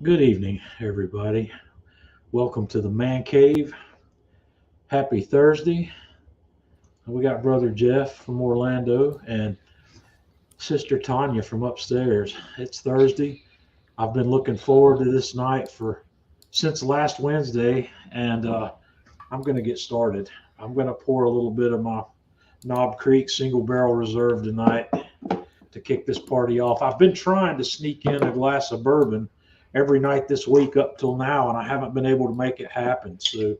Good evening, everybody. Welcome to the Man Cave. Happy Thursday. We got Brother Jeff from Orlando and Sister Tanya from upstairs. It's Thursday. I've been looking forward to this night for since last Wednesday, and I'm going to get started. I'm going to pour a little bit of my Knob Creek Single Barrel Reserve tonight to kick this party off. I've been trying to sneak in a glass of bourbon every night this week up till now, and I haven't been able to make it happen. So,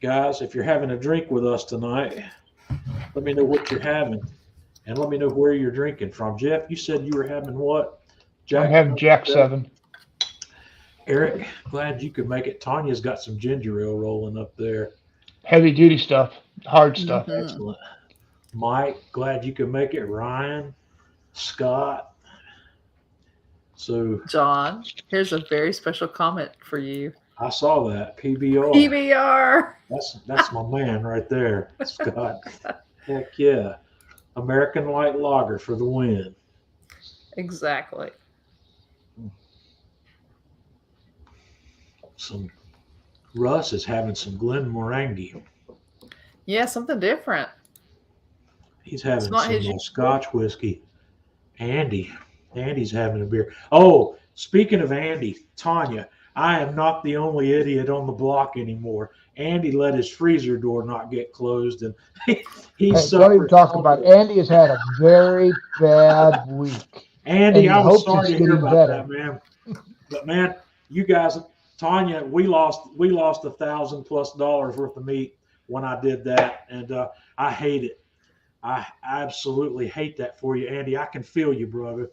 guys, if you're having a drink with us tonight, let me know what you're having and let me know where you're drinking from. Jeff, you said you were having what? I'm having Jack 7. Eric, glad you could make it. Tanya's got some ginger ale rolling up there. Heavy duty stuff, hard stuff. Excellent. Mike, glad you could make it. Ryan, Scott. So, John, here's a very special comment for you. I saw that PBR. PBR. That's my man right there, Scott. Heck yeah, American Light Lager for the win. Exactly. Some Russ is having some Glenmorangie. Yeah, something different. He's having not some his usual. Scotch whiskey. Andy's having a beer. Oh, speaking of Andy, Tanya, I am not the only idiot on the block anymore. Andy let his freezer door not get closed, and he Hey, suffered. don't even talk about it. Andy has had a very bad week. Andy, and I he was hopes sorry it's to hear getting about better. that, man. But man, you guys, Tanya, we lost $1,000+ worth of meat when I did that, and I hate it. I absolutely hate that for you, Andy. I can feel you, brother.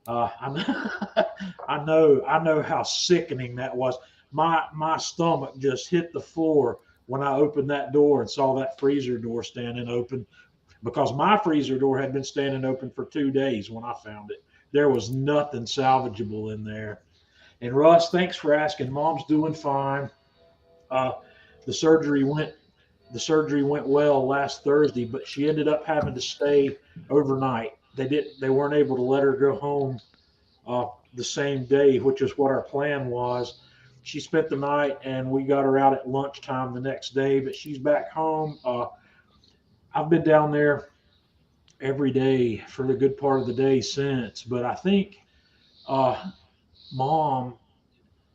I know how sickening that was. My stomach just hit the floor when I opened that door and saw that freezer door standing open, because my freezer door had been standing open for 2 days when I found it. There was nothing salvageable in there. And Russ, thanks for asking. Mom's doing fine. Uh, the surgery went well last Thursday, but she ended up having to stay overnight. They weren't able to let her go home the same day, which is what our plan was. She spent the night, and we got her out at lunchtime the next day. But she's back home. I've been down there every day for the good part of the day since. But I think Mom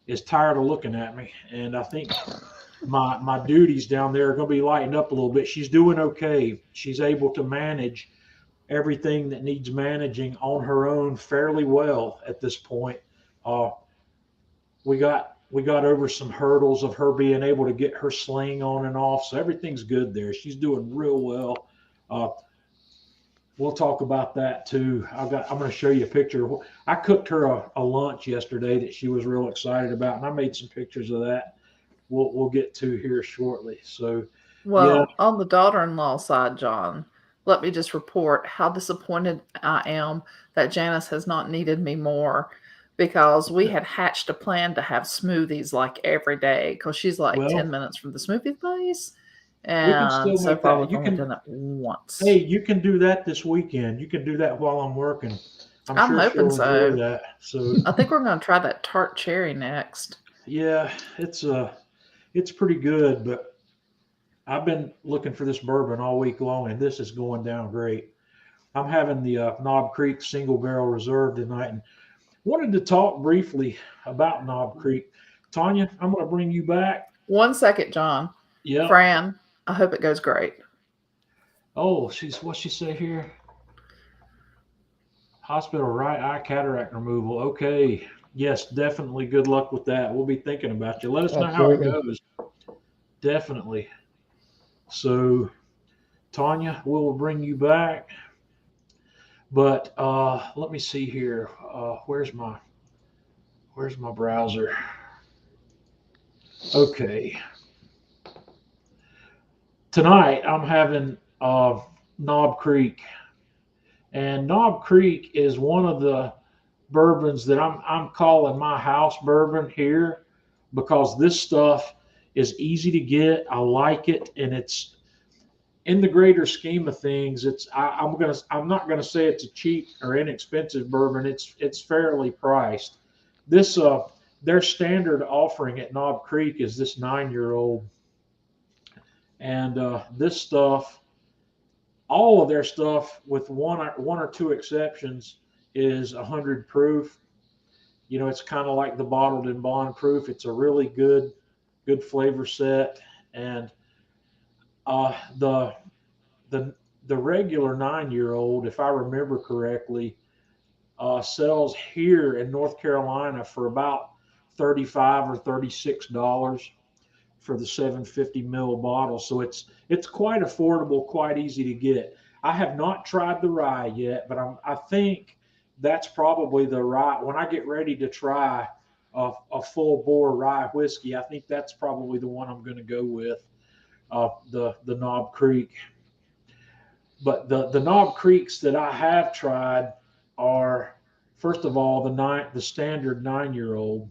is tired of looking at me, and I think my duties down there are going to be lightened up a little bit. She's doing okay. She's able to manage everything that needs managing on her own fairly well at this point. Uh, we got over some hurdles of her being able to get her sling on and off, so everything's good there. She's doing real well. We'll talk about that too. I'm going to show you a picture. I cooked her a lunch yesterday that she was real excited about, and I made some pictures of that. We'll get to here shortly. So, Well, on the daughter-in-law side, John, let me just report how disappointed I am that Janice has not needed me more, because we had hatched a plan to have smoothies like every day, because she's like 10 minutes from the smoothie place. And so far we've only done it once. Hey, you can do that this weekend. You can do that while I'm working. I'm sure hoping she'll so. enjoy that. So I think we're going to try that tart cherry next. Yeah, it's pretty good, but I've been looking for this bourbon all week long, and this is going down great. I'm having the Knob Creek Single Barrel Reserve tonight, and wanted to talk briefly about Knob Creek. Tanya, I'm going to bring you back. 1 second, John. Yeah. Fran, I hope it goes great. Oh, what's she say here? Hospital right eye cataract removal. Okay. Yes, definitely. Good luck with that. We'll be thinking about you. Let us know how it goes. Definitely. So, Tanya, we'll bring you back. But let me see here. Where's my browser? Okay. Tonight I'm having Knob Creek, and Knob Creek is one of the bourbons that I'm calling my house bourbon here, because this stuff is easy to get. I like it, and it's in the greater scheme of things. I'm not gonna say it's a cheap or inexpensive bourbon. It's fairly priced, this their standard offering at Knob Creek is this 9-year-old, and this stuff, all of their stuff, with one or two exceptions, is 100 proof. You know, it's kind of like the bottled and bond proof. It's a really good flavor set, and uh, the the the regular 9-year-old, if I remember correctly, sells here in North Carolina for about 35 or $36 for the 750 ml bottle. So it's quite affordable, quite easy to get. I have not tried the rye yet, but I think that's probably the rye. When I get ready to try a full bore rye whiskey, I think that's probably the one I'm going to go with, the Knob Creek. But the Knob Creeks that I have tried are, first of all, the standard 9-year-old.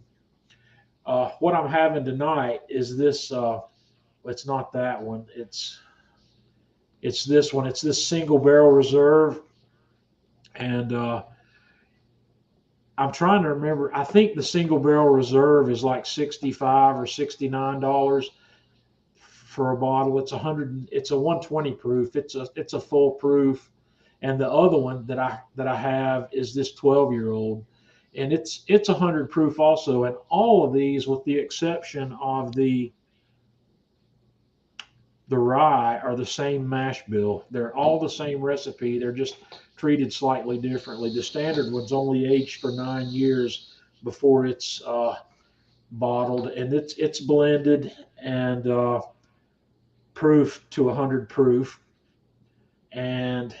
What I'm having tonight is this. It's not that one. It's this one. It's this single barrel reserve, and I'm trying to remember. I think the single barrel reserve is like $65 or $69 for a bottle. It's 100. It's a 120 proof. It's a full proof, and the other one that I have is this 12-year-old, and it's 100 proof also. And all of these, with the exception of the rye, are the same mash bill. They're all the same recipe. They're just treated slightly differently. The standard one's only aged for 9 years before it's bottled, and it's blended and proof to 100 proof. And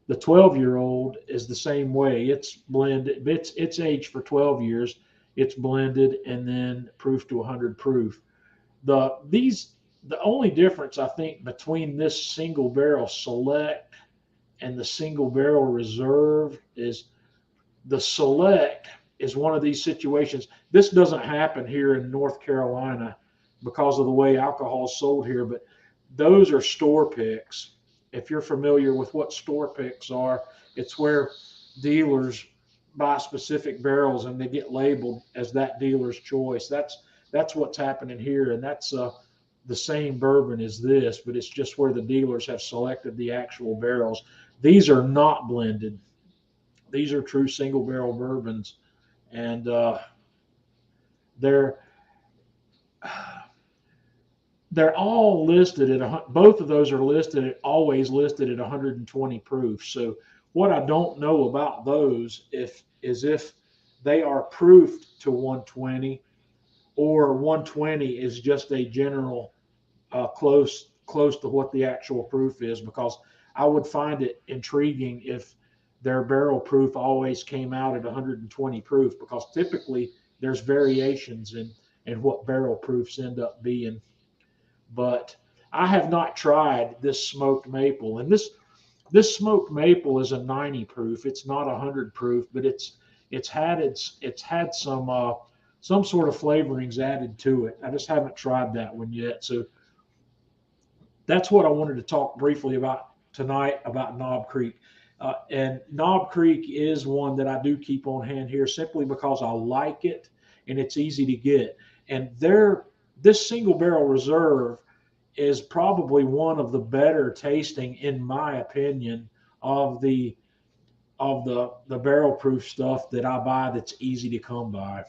the 12-year-old is the same way. It's blended. It's aged for 12 years. It's blended and then proof to 100 proof. The only difference, I think, between this single barrel select and the single barrel reserve is the select is one of these situations. This doesn't happen here in North Carolina because of the way alcohol is sold here, but those are store picks. If you're familiar with what store picks are, it's where dealers buy specific barrels and they get labeled as that dealer's choice. That's what's happening here, and that's the same bourbon as this, but it's just where the dealers have selected the actual barrels. These are not blended. These are true single barrel bourbons, and they're all listed at both of those are always listed at 120 proof. So what I don't know about those is if they are proofed to 120, or 120 is just a general close to what the actual proof is, because I would find it intriguing if their barrel proof always came out at 120 proof, because typically there's variations in what barrel proofs end up being. But I have not tried this smoked maple, and this smoked maple is a 90 proof. It's not 100 proof, but it's had some sort of flavorings added to it. I just haven't tried that one yet. So that's what I wanted to talk briefly about tonight, about Knob Creek. And Knob Creek is one that I do keep on hand here simply because I like it and it's easy to get. And this single barrel reserve is probably one of the better tasting, in my opinion, of the barrel proof stuff that I buy that's easy to come by.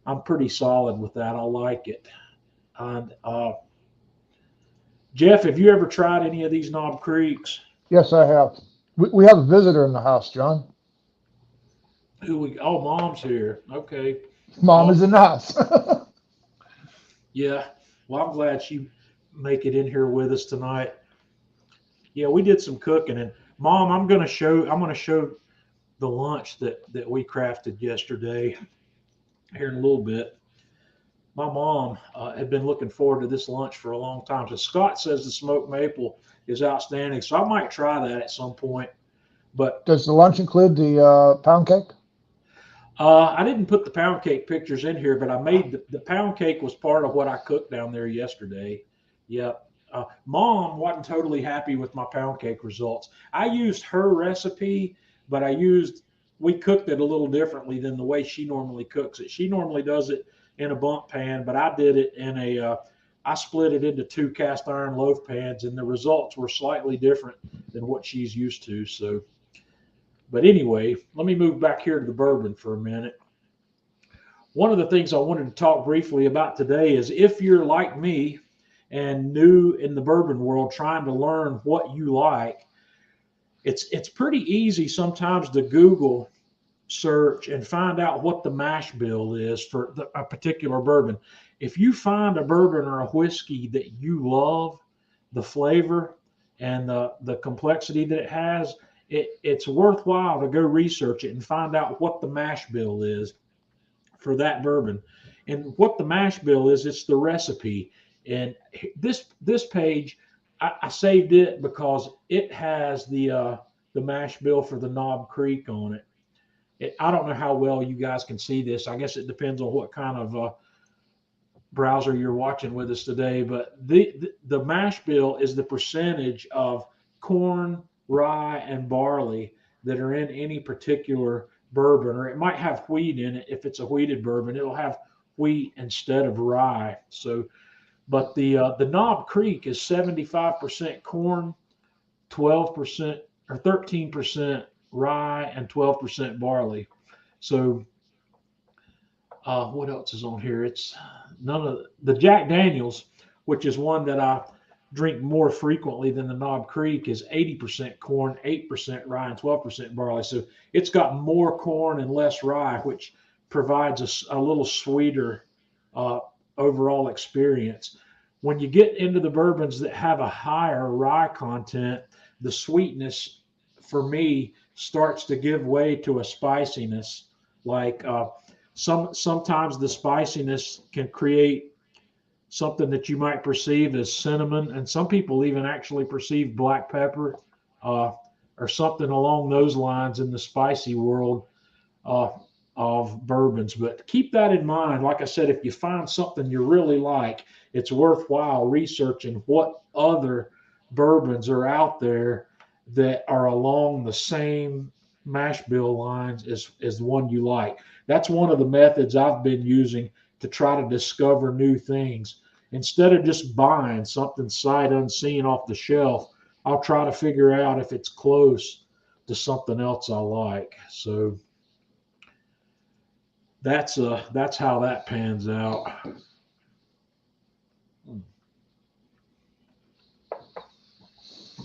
I'm pretty solid with that. I like it. And Jeff, have you ever tried any of these Knob Creeks? Yes, I have. We have a visitor in the house, John. Oh, Mom's here. Okay. Mom is in the house. Yeah. Well, I'm glad she make it in here with us tonight. Yeah, we did some cooking, and Mom, I'm going to show the lunch that we crafted yesterday here in a little bit. My mom had been looking forward to this lunch for a long time. So Scott says the smoked maple is outstanding, so I might try that at some point. But does the lunch include the pound cake? I didn't put the pound cake pictures in here, but I made the pound cake was part of what I cooked down there yesterday. Yep. Mom wasn't totally happy with my pound cake results. I used her recipe, but I used we cooked it a little differently than the way she normally cooks it. She normally does it in a bump pan, but I did it in I split it into 2 cast iron loaf pans, and the results were slightly different than what she's used to. So, but anyway, let me move back here to the bourbon for a minute. One of the things I wanted to talk briefly about today is if you're like me and new in the bourbon world, trying to learn what you like, it's pretty easy sometimes to Google search and find out what the mash bill is for a particular bourbon. If you find a bourbon or a whiskey that you love, the flavor and the complexity that it has, it's worthwhile to go research it and find out what the mash bill is for that bourbon. And what the mash bill is, it's the recipe. And this page, I saved it because it has the mash bill for the Knob Creek on it. I don't know how well you guys can see this. I guess it depends on what kind of browser you're watching with us today. But the mash bill is the percentage of corn, rye, and barley that are in any particular bourbon, or it might have wheat in it. If it's a wheated bourbon, it'll have wheat instead of rye. So, but the Knob Creek is 75% corn, 12% or 13% rye, and 12% barley. So what else is on here? It's none of the Jack Daniels, which is one that I drink more frequently than the Knob Creek, is 80% corn, 8% rye, and 12% barley. So it's got more corn and less rye, which provides a little sweeter overall experience. When you get into the bourbons that have a higher rye content, the sweetness for me starts to give way to a spiciness. Like sometimes the spiciness can create something that you might perceive as cinnamon, and some people even actually perceive black pepper or something along those lines in the spicy world of bourbons. But keep that in mind. Like I said, if you find something you really like, it's worthwhile researching what other bourbons are out there that are along the same mash bill lines as the one you like. That's one of the methods I've been using to try to discover new things. Instead of just buying something sight unseen off the shelf, I'll try to figure out if it's close to something else I like. So that's how that pans out.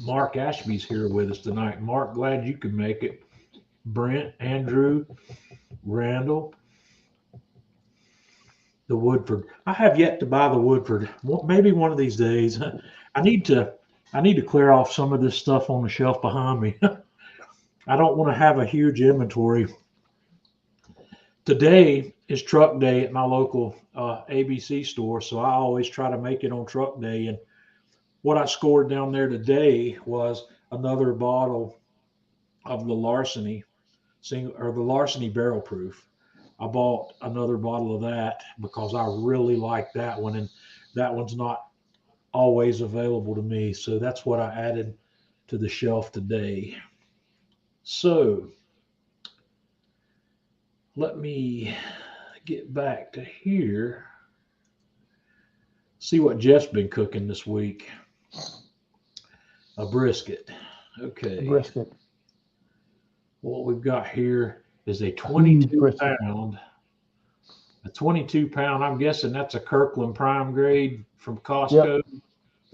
Mark Ashby's here with us tonight. Mark, glad you could make it. Brent, Andrew, Randall, the Woodford. I have yet to buy the Woodford. Maybe one of these days. I need to clear off some of this stuff on the shelf behind me. I don't want to have a huge inventory. Today is truck day at my local ABC store, so I always try to make it on truck day. And what I scored down there today was another bottle of the Larceny Barrel Proof. I bought another bottle of that because I really like that one, and that one's not always available to me. So that's what I added to the shelf today. So let me get back to here. See what Jeff's been cooking this week. A brisket. Okay. A brisket. What we've got here is a 22 pound. A 22 pound. I'm guessing that's a Kirkland Prime grade from Costco.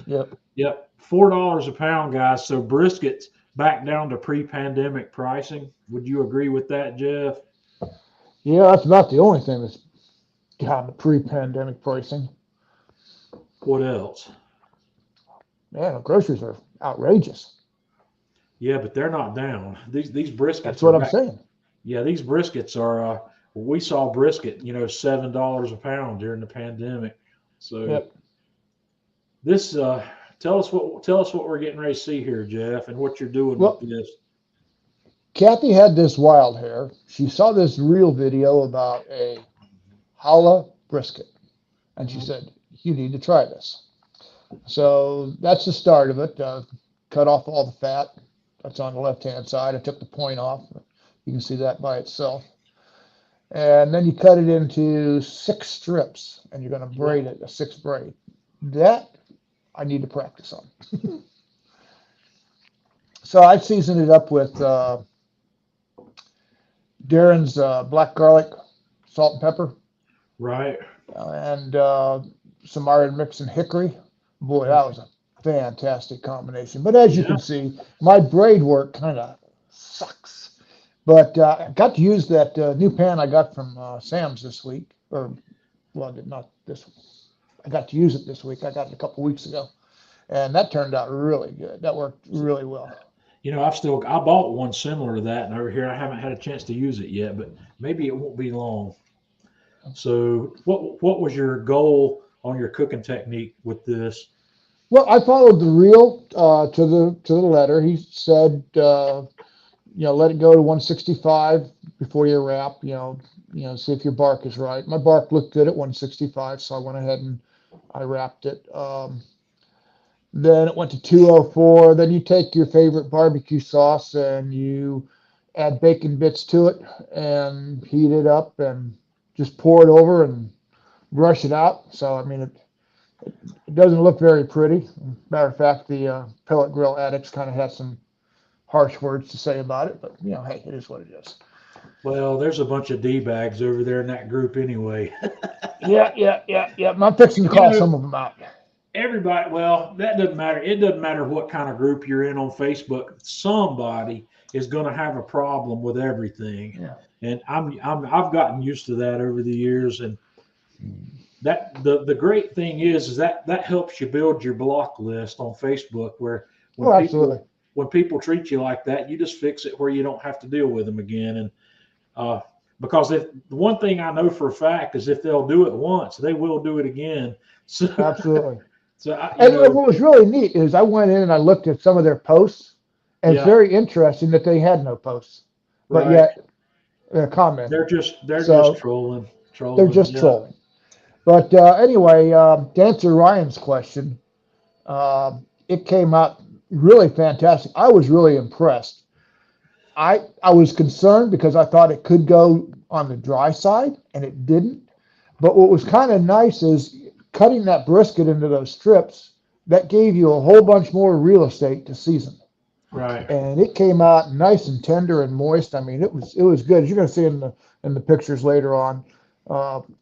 Yep. $4 a pound, guys. So brisket's back down to pre-pandemic pricing. Would you agree with that, Jeff? Yeah, that's not the only thing that's got the pre-pandemic pricing. What else? Man, the groceries are outrageous. Yeah, but they're not down. These briskets. That's what I'm saying. Yeah, these briskets are. We saw brisket, $7 a pound during the pandemic. So this. Tell us what we're getting ready to see here, Jeff, and what you're doing with this. Kathy had this wild hair. She saw this reel video about a challah brisket, and she said, "You need to try this." So that's the start of it. Cut off all the fat that's on the left-hand side. I took the point off, You can see that by itself. And then you cut it into 6 strips, and you're going to braid it, a 6 braid. That I need to practice on. So I seasoned it up with Darren's black garlic, salt and pepper. Right. And some iron mix and hickory. Boy, that was a fantastic combination. But as you can see, my braid work kind of sucks. But I got to use that new pan I got from Sam's this week. Or, well, not this week. I got to use it this week. I got it a couple weeks ago. And that turned out really good. That worked really well. You know, I bought one similar to that, and over here I haven't had a chance to use it yet, but maybe it won't be long. So what was your goal on your cooking technique with this? Well, I followed the reel to the letter. He said, let it go to 165 before you wrap. See if your bark is right. My bark looked good at 165, so I went ahead and I wrapped it. Then it went to 204. Then you take your favorite barbecue sauce and you add bacon bits to it and heat it up and just pour it over and brush it out. So, I mean, it doesn't look very pretty. Matter of fact, the pellet grill addicts kind of have some harsh words to say about it, but, hey, it is what it is. Well, there's a bunch of D-bags over there in that group anyway. Yeah. I'm fixing to call some of them out. Everybody, well, that doesn't matter. It doesn't matter what kind of group you're in on Facebook. Somebody is going to have a problem with everything. Yeah. And I've gotten used to that over the years. And that the great thing is that helps you build your block list on Facebook, where when people treat you like that, you just fix it where you don't have to deal with them again. And because if the one thing I know for a fact is if they'll do it once, they will do it again. So, absolutely. So what was really neat is I went in and I looked at some of their posts, and it's very interesting that they had no posts, but yet their comments. They're just trolling. They're just trolling. But anyway, to answer Ryan's question, it came out really fantastic. I was really impressed. I was concerned because I thought it could go on the dry side, and it didn't. But what was kind of nice is cutting that brisket into those strips, that gave you a whole bunch more real estate to season. Right. And it came out nice and tender and moist. I mean, it was good. You're going to see in the pictures later on.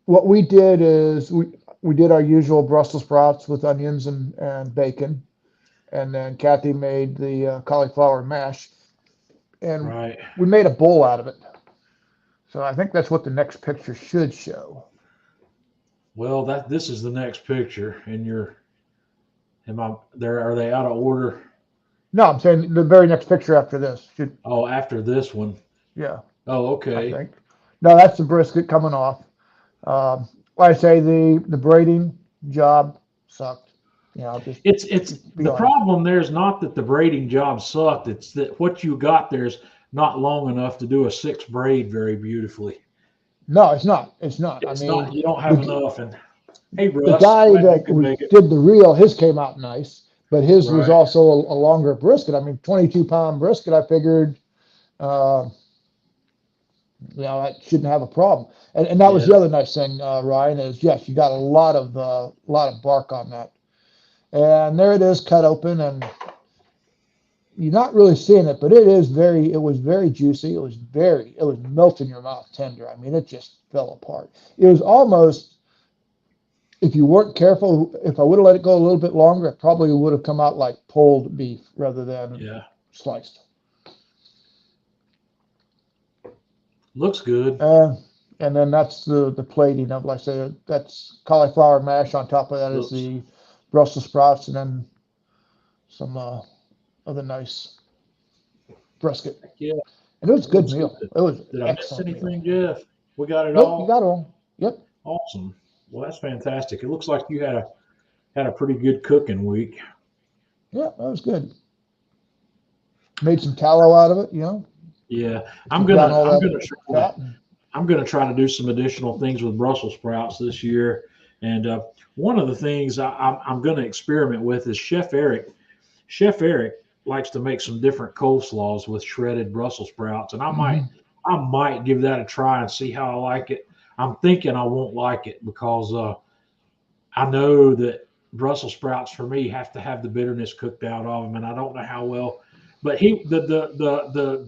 What we did is we did our usual Brussels sprouts with onions and bacon. And then Kathy made the cauliflower mash. And we made a bowl out of it. So I think that's what the next picture should show. Well, this is the next picture, and are they out of order? No, I'm saying the very next picture after this. After this one. Yeah. Oh, okay. I think. No, that's the brisket coming off. Like I say, the braiding job sucked. It's the problem there is not that the braiding job sucked. It's that what you got there is not long enough to do a 6 braid very beautifully. No, it's not. You don't have enough. And hey, Russ, the guy that did the reel, his came out nice, but his was also a longer brisket. I mean, 22-pound brisket. I figured, that shouldn't have a problem. And that was the other nice thing, Ryan, is yes, you got a lot of bark on that, and there it is, cut open, and you're not really seeing it, but it was very juicy. It was melt in your mouth tender. I mean, it just fell apart. It was almost, if you weren't careful, if I would have let it go a little bit longer, it probably would have come out like pulled beef rather than sliced. Looks good. And then that's the plating of, like I say, that's cauliflower mash. On top of that is the Brussels sprouts, and then some other nice brisket. Yeah. And it was a good meal. It was Did I miss anything, meal. Jeff? We got it all? You got it all. Yep. Awesome. Well, that's fantastic. It looks like you had a pretty good cooking week. Yeah, that was good. Made some tallow out of it, Yeah. I'm gonna try to do some additional things with Brussels sprouts this year. And one of the things I'm going to experiment with is Chef Eric. Chef Eric likes to make some different coleslaws with shredded Brussels sprouts, and I I might give that a try and see how I like it. I'm thinking I won't like it because I know that Brussels sprouts for me have to have the bitterness cooked out of them, and I don't know how well. But the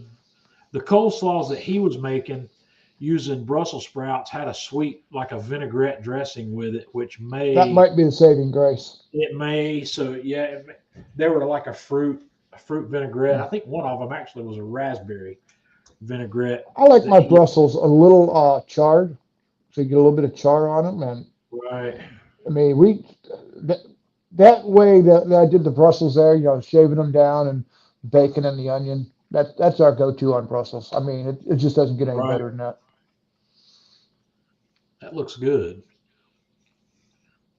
coleslaws that he was making using Brussels sprouts had a sweet, like a vinaigrette dressing with it, which That may might be the saving grace. it may so yeah, they were like a fruit vinaigrette. I think one of them actually was a raspberry vinaigrette I like that my he Brussels a little charred, so you get a little bit of char on them. And right. I mean, that, that way that I did the Brussels there, shaving them down and bacon and the onion. That's our go-to on Brussels. I mean, it just doesn't get any Right. better than that. That looks good.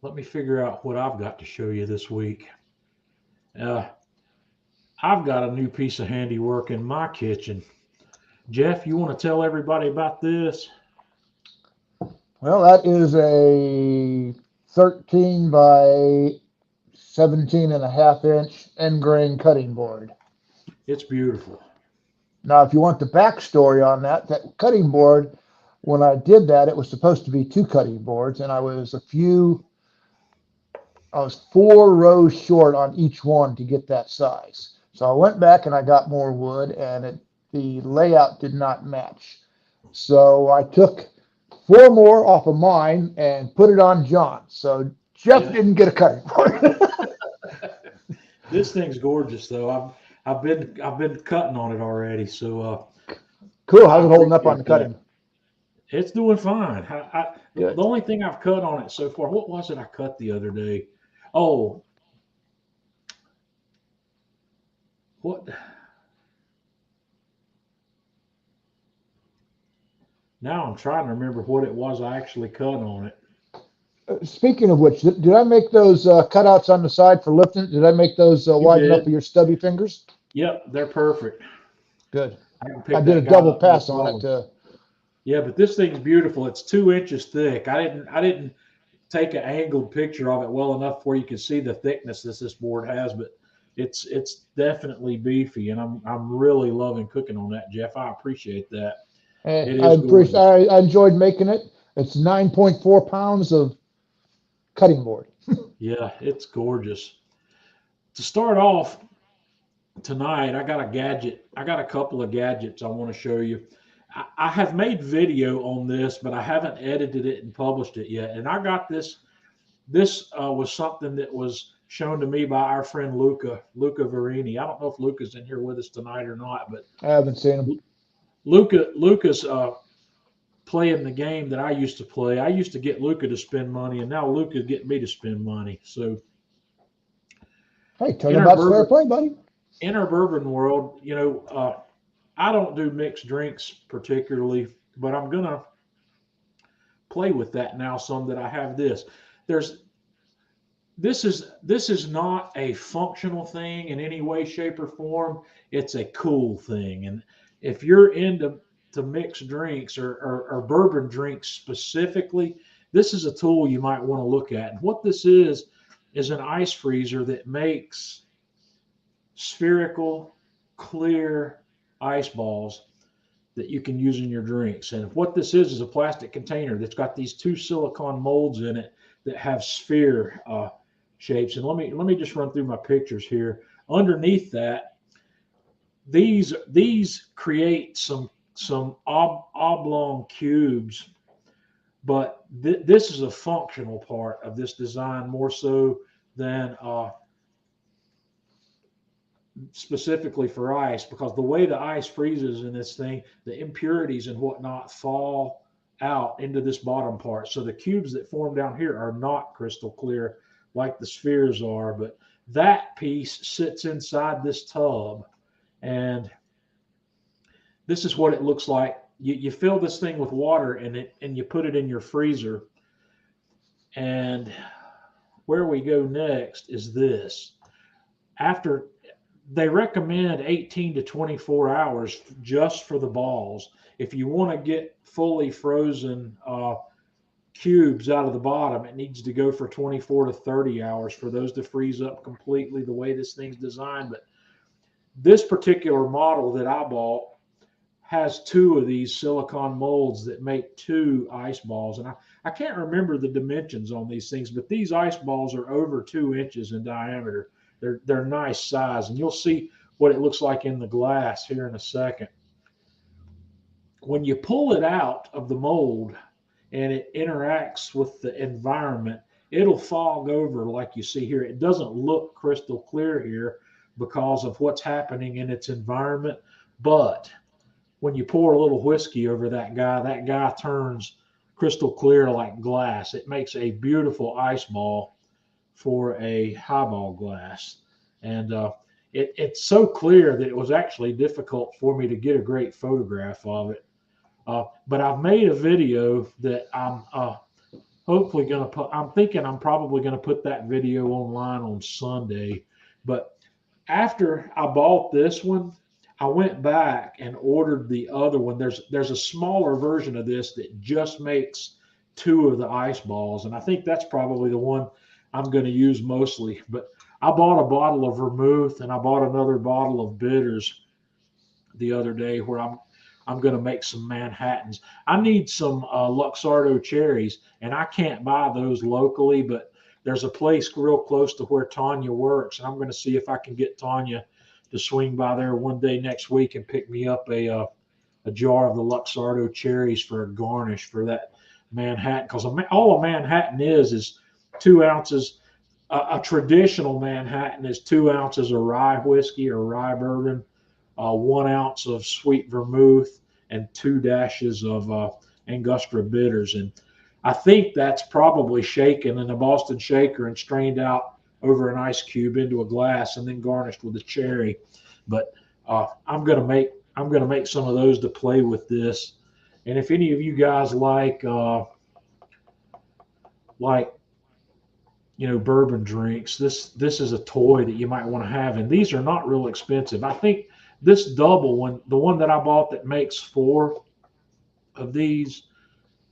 Let me figure out what I've got to show you this week. Uh, I've got a new piece of handiwork in my kitchen. Jeff, you want to tell everybody about this? Well, that is a 13 by 17 and a half inch end grain cutting board. It's beautiful. Now, if you want the backstory on that cutting board, when I did that, it was supposed to be two cutting boards, and I was 4 rows short on each one to get that size. So I went back and I got more wood, and the layout did not match. So I took 4 more off of mine and put it on John. So Jeff Yeah. didn't get a cutting board. This thing's gorgeous though. I've been cutting on it already, so Cool. I How's it holding up on the appreciate that. cutting? It's doing fine. The Good. only thing I've cut on it so far, what was it I cut the other day? Oh, what? Now I'm trying to remember what it was I actually cut on it. Speaking of which, did I make those cutouts on the side for lifting? Did I make those You wide enough for did. your stubby fingers? Yep, they're perfect. Good. I can I pick did a that guy double up, no pass on it problem. to. Yeah, but this thing's beautiful. It's 2 inches thick. I didn't take an angled picture of it well enough where you can see the thickness that this board has, but it's definitely beefy, and I'm really loving cooking on that, Jeff. I appreciate that. It I is appreciate. gorgeous. I enjoyed making it. It's 9.4 pounds of cutting board. Yeah, it's gorgeous. To start off tonight, I got a gadget. I got a couple of gadgets I want to show you. I have made video on this, but I haven't edited it and published it yet. And I got this. This was something that was shown to me by our friend Luca Verini. I don't know if Luca's in here with us tonight or not, but I haven't seen them. Luca's playing the game that I used to play. I used to get Luca to spend money, and now Luca get me to spend money. So Hey, in our turnabout's fair bourbon play, buddy. in our bourbon world, I don't do mixed drinks particularly, but I'm gonna play with that now. Some that I have this. There's this is not a functional thing in any way, shape, or form. It's a cool thing, and if you're into to mixed drinks or bourbon drinks specifically, this is a tool you might want to look at. And what this is an ice freezer that makes spherical, clear ice balls that you can use in your drinks. And what this is a plastic container that's got these two silicone molds in it that have sphere shapes. And let me just run through my pictures here. Underneath that, these create some oblong cubes, but this is a functional part of this design more so than specifically for ice, because the way the ice freezes in this thing, the impurities and whatnot fall out into this bottom part. So the cubes that form down here are not crystal clear like the spheres are, but that piece sits inside this tub. And this is what it looks like. You fill this thing with water in it and you put it in your freezer. And where we go next is this. After they recommend 18 to 24 hours just for the balls. If you want to get fully frozen cubes out of the bottom, it needs to go for 24 to 30 hours for those to freeze up completely the way this thing's designed. But this particular model that I bought has 2 of these silicone molds that make 2 ice balls. And I can't remember the dimensions on these things, but these ice balls are over 2 inches in diameter. They're nice size, and you'll see what it looks like in the glass here in a second. When you pull it out of the mold and it interacts with the environment, it'll fog over like you see here. It doesn't look crystal clear here because of what's happening in its environment, but when you pour a little whiskey over that guy turns crystal clear like glass. It makes a beautiful ice ball for a highball glass. And it's so clear that it was actually difficult for me to get a great photograph of it. But I've made a video that I'm hopefully going to put. I'm thinking I'm probably going to put that video online on Sunday. But after I bought this one, I went back and ordered the other one. There's a smaller version of this that just makes 2 of the ice balls, and I think that's probably the one I'm going to use mostly. But I bought a bottle of vermouth and I bought another bottle of bitters the other day where I'm going to make some Manhattans. I need some Luxardo cherries, and I can't buy those locally, but there's a place real close to where Tanya works, and I'm going to see if I can get Tanya to swing by there one day next week and pick me up a jar of the Luxardo cherries for a garnish for that Manhattan. Because all a Manhattan is 2 ounces. A traditional Manhattan is 2 ounces of rye whiskey or rye bourbon, 1 ounce of sweet vermouth, and 2 dashes of Angostura bitters. And I think that's probably shaken in a Boston shaker and strained out over an ice cube into a glass and then garnished with a cherry. But I'm gonna make some of those to play with this. And if any of you guys like bourbon drinks, this is a toy that you might want to have. And these are not real expensive. I think this double one, the one that I bought that makes 4 of these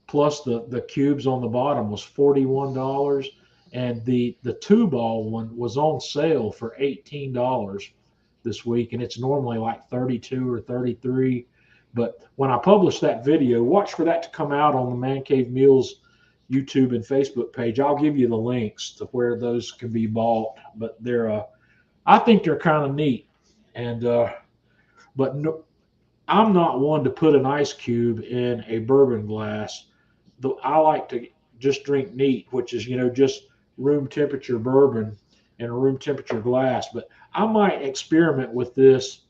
plus the cubes on the bottom, was $41. And the 2-ball one was on sale for $18 this week, and it's normally like $32 or $33. But when I publish that video, watch for that to come out on the Man Cave Meals YouTube and Facebook page. I'll give you the links to where those can be bought. But I think they're kind of neat. And but no, I'm not one to put an ice cube in a bourbon glass. Though I like to just drink neat, which is just room temperature bourbon in a room temperature glass. But I might experiment with this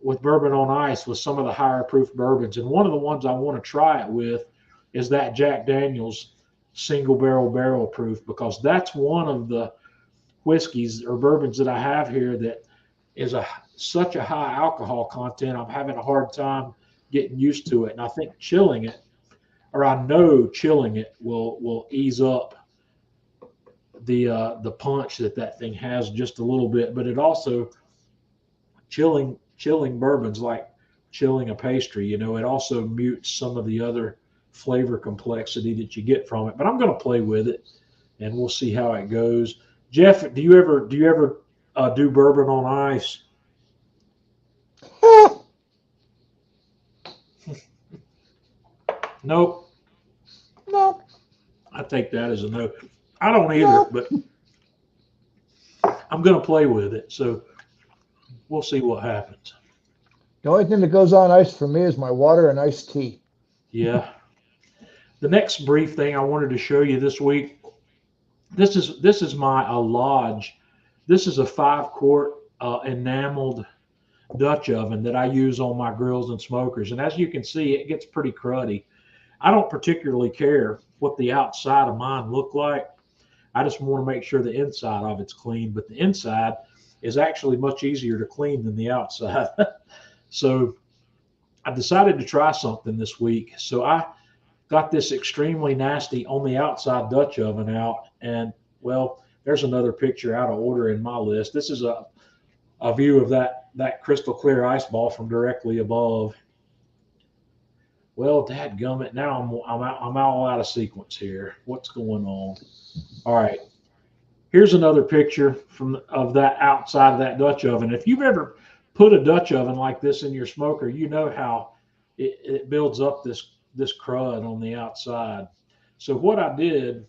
with bourbon on ice with some of the higher proof bourbons. And one of the ones I want to try it with is that Jack Daniel's single barrel proof, because that's one of the whiskeys or bourbons that I have here that is such a high alcohol content. I'm having a hard time getting used to it. And I think I know chilling it will ease up the punch that thing has just a little bit. But it also chilling bourbons like chilling a pastry, it also mutes some of the other flavor complexity that you get from it. But I'm going to play with it and we'll see how it goes. Jeff, do you ever do bourbon on ice? Nope. No. I take that as a no. I don't either, but I'm going to play with it. So we'll see what happens. The only thing that goes on ice for me is my water and iced tea. Yeah. The next brief thing I wanted to show you this week, this is my Lodge. This is a 5-quart enameled Dutch oven that I use on my grills and smokers. And as you can see, it gets pretty cruddy. I don't particularly care what the outside of mine look like. I just want to make sure the inside of it's clean, but the inside is actually much easier to clean than the outside. So I decided to try something this week. So I got this extremely nasty on the outside Dutch oven out, and well, there's another picture out of order in my list. This is a view of that crystal clear ice ball from directly above. Well, dadgummit, now I'm all out of sequence here. What's going on? All right. Here's another picture of that outside of that Dutch oven. If you've ever put a Dutch oven like this in your smoker, you know how it builds up this crud on the outside. So what I did,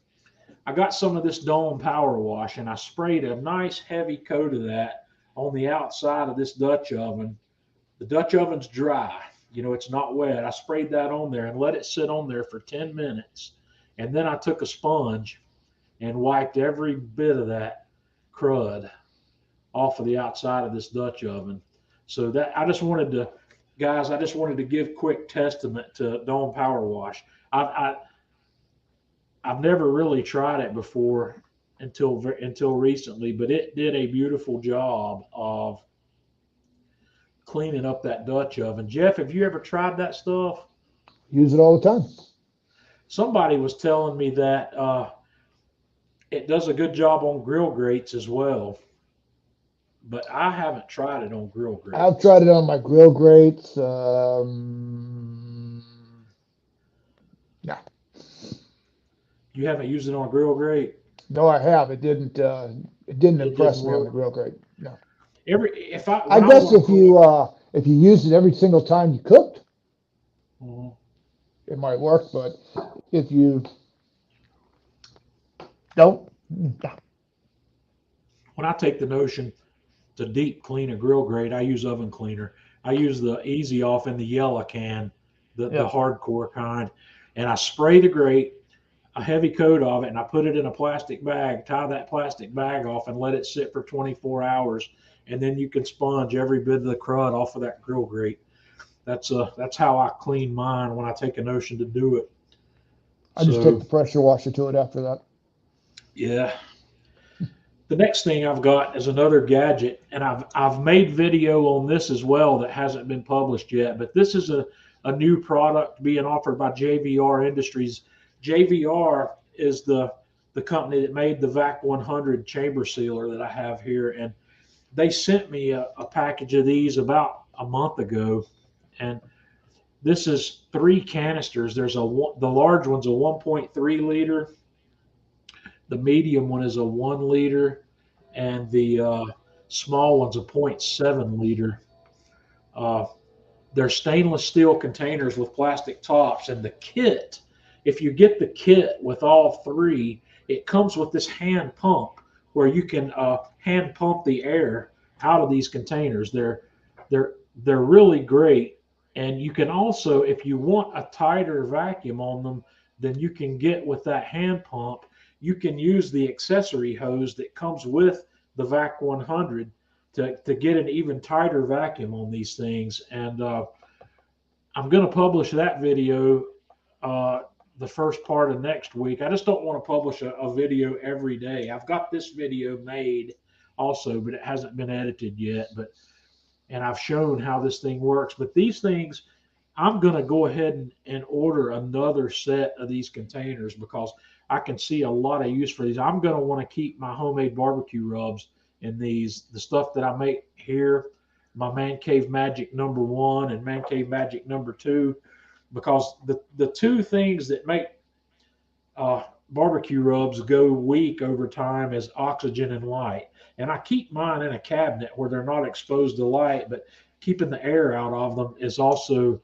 I got some of this Dawn Power Wash and I sprayed a nice heavy coat of that on the outside of this Dutch oven. The Dutch oven's dry, it's not wet. I sprayed that on there and let it sit on there for 10 minutes. And then I took a sponge and wiped every bit of that crud off of the outside of this Dutch oven. So that I just wanted to give quick testament to Dawn Power Wash. I've never really tried it before until recently, but it did a beautiful job of cleaning up that Dutch oven. Jeff, have you ever tried that stuff? Use it all the time. Somebody was telling me that it does a good job on grill grates as well, but I haven't tried it on grill grates. I've tried it on my grill grates. Yeah. You haven't used it on a grill grate? No, I have. It didn't impress me on the grill grate. No. I guess if you used it every single time you cooked, it might work. But if you don't, when I take the notion to deep clean a grill grate, I use oven cleaner. I use the Easy Off in the yellow can, the hardcore kind, and I spray the grate, a heavy coat of it, and I put it in a plastic bag, tie that plastic bag off and let it sit for 24 hours. And then you can sponge every bit of the crud off of that grill grate. That's how I clean mine when I take a notion to do it. I just take the pressure washer to it after that. Yeah. The next thing I've got is another gadget, and I've made video on this as well that hasn't been published yet, but this is a new product being offered by JVR Industries. JVR is the company that made the VAC 100 chamber sealer that I have here, and they sent me a package of these about a month ago, and this is 3 canisters. The large one's a 1.3 liter, the medium one is a 1 liter, and the small one's a 0.7 liter. They're stainless steel containers with plastic tops, and the kit, if you get the kit with all 3, it comes with this hand pump where you can hand pump the air out of these containers. They're really great, and you can also, if you want a tighter vacuum on them than you can get with that hand pump, you can use the accessory hose that comes with the VAC 100 to get an even tighter vacuum on these things. And I'm going to publish that video the first part of next week. I just don't want to publish a video every day. I've got this video made also, but it hasn't been edited yet. And I've shown how this thing works. But these things, I'm going to go ahead and order another set of these containers because I can see a lot of use for these. I'm going to want to keep my homemade barbecue rubs in these, the stuff that I make here, my Man Cave Magic #1 and Man Cave Magic #2, because the 2 things that make barbecue rubs go weak over time is oxygen and light. And I keep mine in a cabinet where they're not exposed to light, but keeping the air out of them is also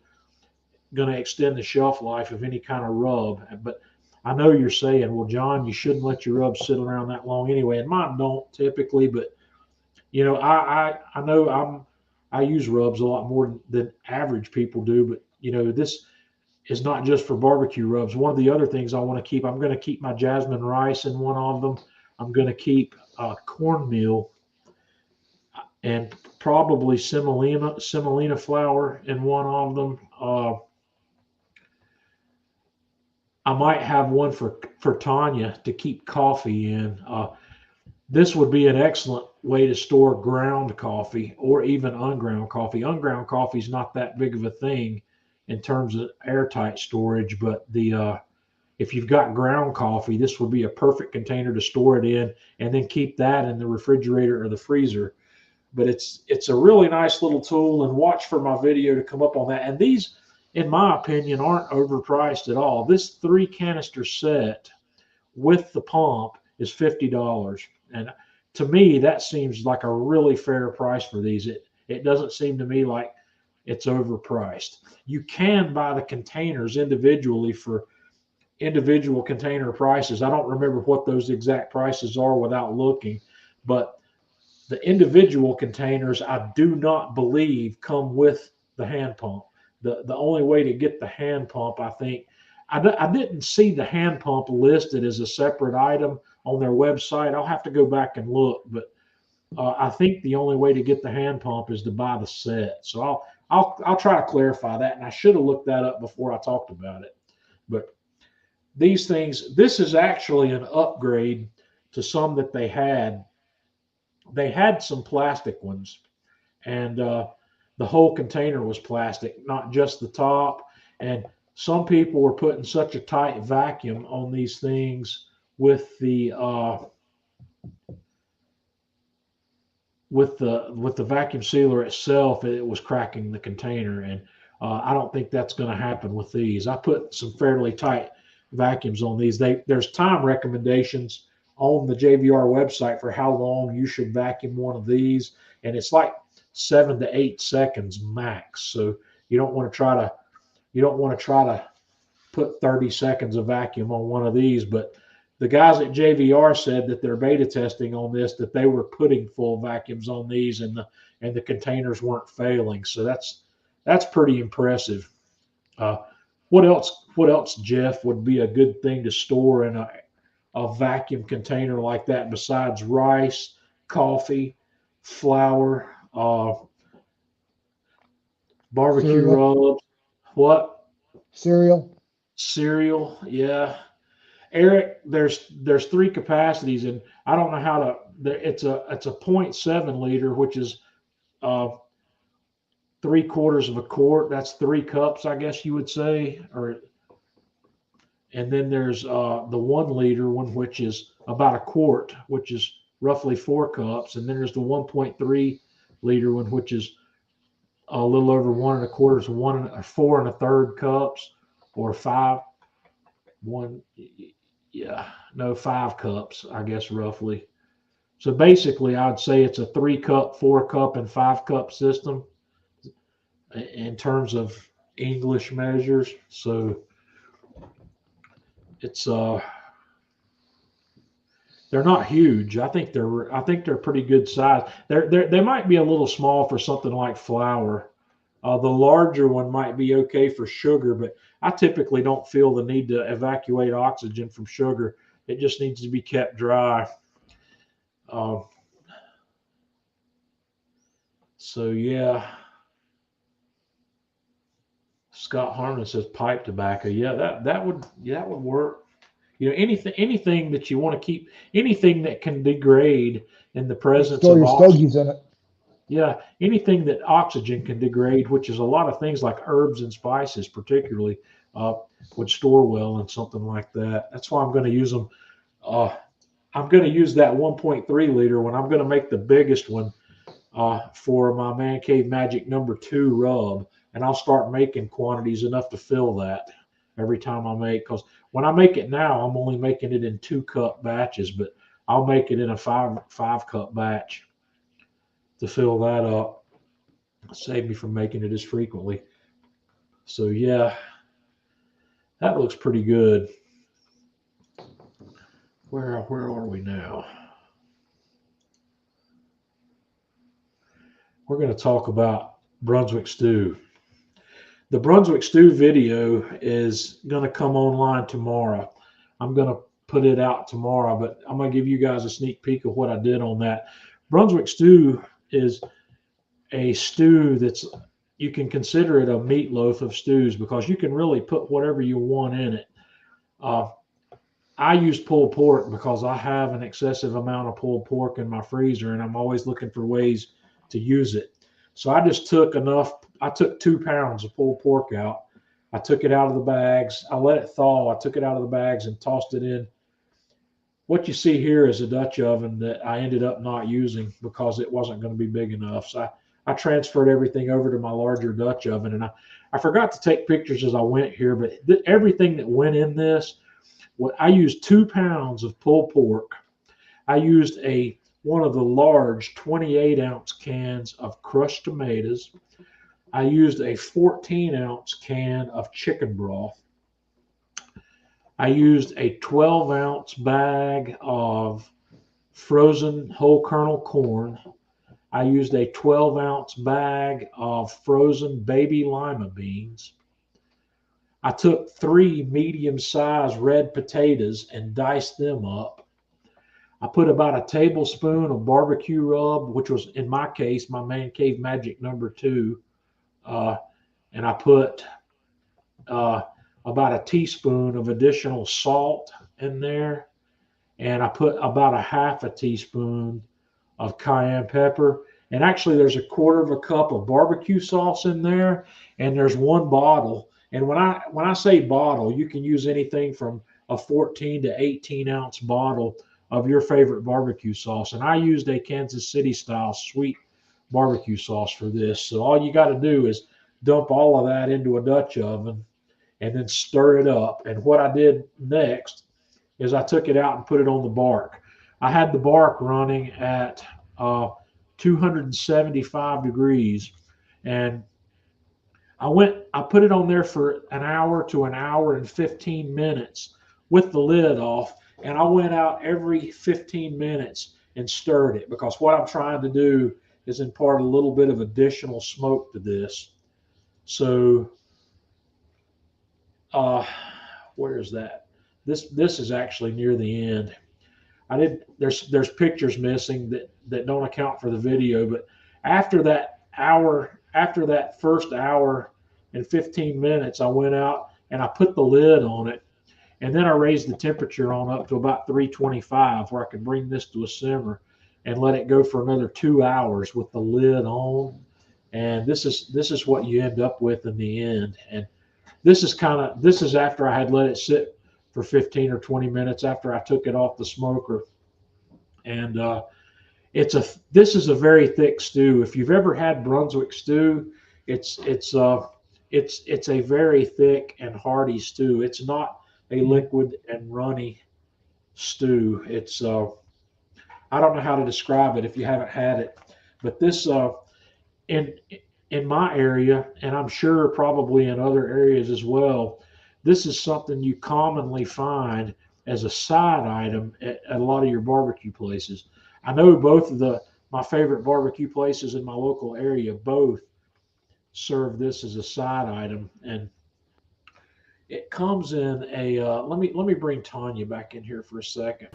going to extend the shelf life of any kind of rub. But I know you're saying, well, John, you shouldn't let your rubs sit around that long anyway. And mine don't typically, but I know I use rubs a lot more than average people do, but this is not just for barbecue rubs. One of the other things I want to keep, I'm going to keep my jasmine rice in one of them. I'm going to keep cornmeal and probably semolina flour in one of them. I might have one for Tanya to keep coffee in. This would be an excellent way to store ground coffee or even unground coffee. Unground coffee is not that big of a thing in terms of airtight storage, but if you've got ground coffee, this would be a perfect container to store it in and then keep that in the refrigerator or the freezer. But it's a really nice little tool, and watch for my video to come up on that. And these, in my opinion, aren't overpriced at all. This 3 canister set with the pump is $50. And to me, that seems like a really fair price for these. It doesn't seem to me like it's overpriced. You can buy the containers individually for individual container prices. I don't remember what those exact prices are without looking, but the individual containers, I do not believe, come with the hand pump. The only way to get the hand pump, I think, I didn't see the hand pump listed as a separate item on their website. I'll have to go back and look, but I think the only way to get the hand pump is to buy the set. So I'll try to clarify that, and I should have looked that up before I talked about it. But these things, this is actually an upgrade to some that they had. They had some plastic ones, and the whole container was plastic, not just the top. And some people were putting such a tight vacuum on these things with the vacuum sealer itself, it was cracking the container. And I don't think that's going to happen with these. I put some fairly tight vacuums on these. There's time recommendations on the JVR website for how long you should vacuum one of these, and it's like 7 to 8 seconds max. So you don't want to try to put 30 seconds of vacuum on one of these. But the guys at JVR said that they're beta testing on this, that they were putting full vacuums on these, and the containers weren't failing. So that's pretty impressive. What else, Jeff, would be a good thing to store in a vacuum container like that besides rice, coffee, flour, barbecue rubs? What? Cereal, yeah. Eric, there's 3 capacities, and I don't know how to. It's a 0.7 liter, which is 3/4 of a quart. That's 3 cups, I guess you would say. And then there's the 1 liter one, which is about a quart, which is roughly 4 cups. And then there's the 1.3 liter one, which is a little over 1 1/4, so 4 1/3 cups, or 5 cups, I guess, roughly. So basically, I'd say it's a 3 cup, 4 cup, and 5 cup system in terms of English measures. So it's they're not huge. I think they're pretty good size. They might be a little small for something like flour. The larger one might be okay for sugar, but I typically don't feel the need to evacuate oxygen from sugar. It just needs to be kept dry. So yeah. Scott Harmon says pipe tobacco. Yeah, that would work. You know, anything that you want to keep, anything that can degrade in the presence of stogies in it. Yeah, anything that oxygen can degrade, which is a lot of things like herbs and spices, particularly, would store well in something like that. That's why I'm going to use them. I'm going to use that 1.3 liter when I'm going to make the biggest one for my Man Cave Magic #2 rub, and I'll start making quantities enough to fill that every time I make. Because when I make it now, I'm only making it in 2 cup batches, but I'll make it in a 5 cup batch to fill that up. Save me from making it as frequently. So yeah, that looks pretty good. Where are we now? We're going to talk about Brunswick Stew. The Brunswick Stew video is going to come online tomorrow. I'm going to put it out tomorrow, but I'm going to give you guys a sneak peek of what I did on that. Brunswick Stew is a stew that's, you can consider it a meatloaf of stews because you can really put whatever you want in it. I use pulled pork because I have an excessive amount of pulled pork in my freezer, and I'm always looking for ways to use it. So I just took I took 2 pounds of pulled pork out. I took it out of the bags. I let it thaw. I took it out of the bags and tossed it in. What you see here is a Dutch oven that I ended up not using because it wasn't going to be big enough. So I transferred everything over to my larger Dutch oven, and I forgot to take pictures as I went here, but everything that went in this, I used 2 pounds of pulled pork. I used one of the large 28-ounce cans of crushed tomatoes. I used a 14-ounce can of chicken broth. I used a 12-ounce bag of frozen whole kernel corn. I used a 12-ounce bag of frozen baby lima beans. I took 3 medium-sized red potatoes and diced them up. I put about a tablespoon of barbecue rub, which was, in my case, my Man Cave Magic #2. And I put about a teaspoon of additional salt in there. And I put about a half a teaspoon of cayenne pepper. And actually, there's a quarter of a cup of barbecue sauce in there. And there's 1 bottle. And when I say bottle, you can use anything from a 14 to 18-ounce bottle of your favorite barbecue sauce. And I used a Kansas City style sweet barbecue sauce for this. So all you got to do is dump all of that into a Dutch oven and then stir it up. And what I did next is I took it out and put it on the bark. I had the bark running at 275 degrees, and I put it on there for an hour to an hour and 15 minutes with the lid off. And I went out every 15 minutes and stirred it, because what I'm trying to do is impart a little bit of additional smoke to this. So, where is that? This is actually near the end. There's pictures missing that don't account for the video, but after that first hour and 15 minutes, I went out and I put the lid on it. And then I raised the temperature on up to about 325, where I could bring this to a simmer and let it go for another 2 hours with the lid on. And this is what you end up with in the end. And this is after I had let it sit for 15 or 20 minutes after I took it off the smoker. And this is a very thick stew. If you've ever had Brunswick stew, it's a very thick and hearty stew. It's not a liquid and runny stew. It's I don't know how to describe it if you haven't had it, but this in my area, and I'm sure probably in other areas as well, this is something you commonly find as a side item at a lot of your barbecue places. I know both of my favorite barbecue places in my local area both serve this as a side item, and it comes in a let me bring Tanya back in here for a second.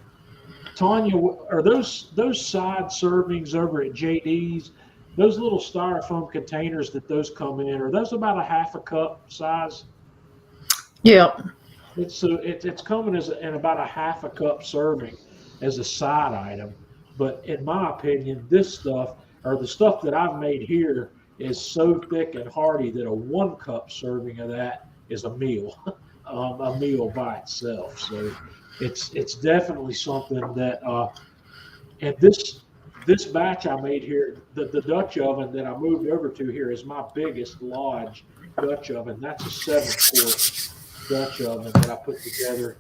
Tanya, are those side servings over at JD's, those little styrofoam containers that those come in, are those about a half a cup size? Yep. It's coming in about a half a cup serving as a side item. But in my opinion, this stuff, or the stuff that I've made here, is so thick and hearty that a 1 cup serving of that is a meal by itself. So it's definitely something that and this batch I made here, the Dutch oven that I moved over to here is my biggest Lodge Dutch oven. That's a 7-quart Dutch oven that I put together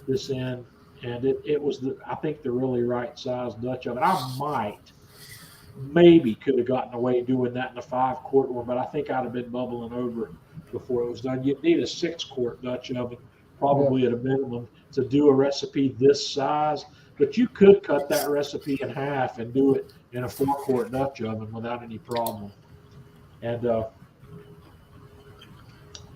this in, and it was I think the really right size Dutch oven. I maybe could have gotten away doing that in a 5-quart one, but I think I'd have been bubbling over before it was done. You'd need a 6-quart Dutch oven, probably at a minimum, to do a recipe this size. But you could cut that recipe in half and do it in a 4-quart Dutch oven without any problem. And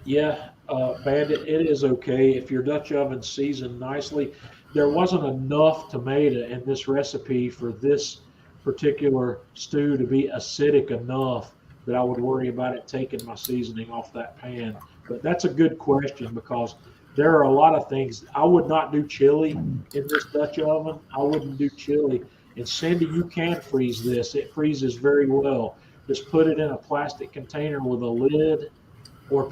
Bandit, it is okay if your Dutch oven's seasoned nicely. There wasn't enough tomato in this recipe for this particular stew to be acidic enough that I would worry about it taking my seasoning off that pan. But that's a good question, because there are a lot of things. I would not do chili in this Dutch oven. I wouldn't do chili. And Cindy, you can freeze this. It freezes very well. Just put it in a plastic container with a lid, or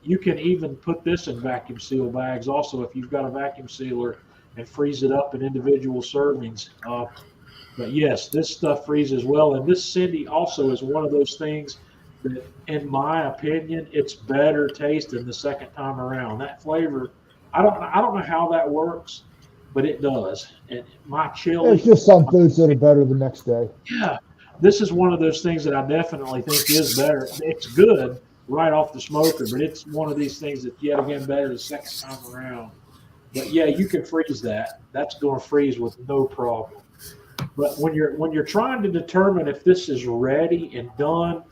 you can even put this in vacuum seal bags also if you've got a vacuum sealer, and freeze it up in individual servings. But yes, this stuff freezes well. And this, Cindy, also is one of those things that, in my opinion, it's better tasting the second time around. That flavor, I don't know how that works, but it does. And my chili, it's just some foods that are better the next day. Yeah, this is one of those things that I definitely think is better. It's good right off the smoker, but it's one of these things that's yet again better the second time around. But yeah, you can freeze that. That's going to freeze with no problem. But when you're trying to determine if this is ready and done,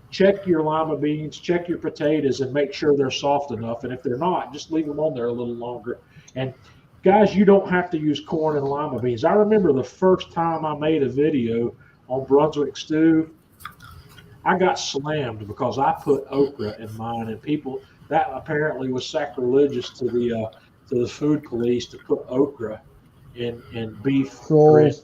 check your lima beans, check your potatoes, and make sure they're soft enough. And if they're not, just leave them on there a little longer. And guys, you don't have to use corn and lima beans. I remember the first time I made a video on Brunswick Stew, I got slammed because I put okra in mine, and people, that apparently was sacrilegious to the food police to put okra in beef grit.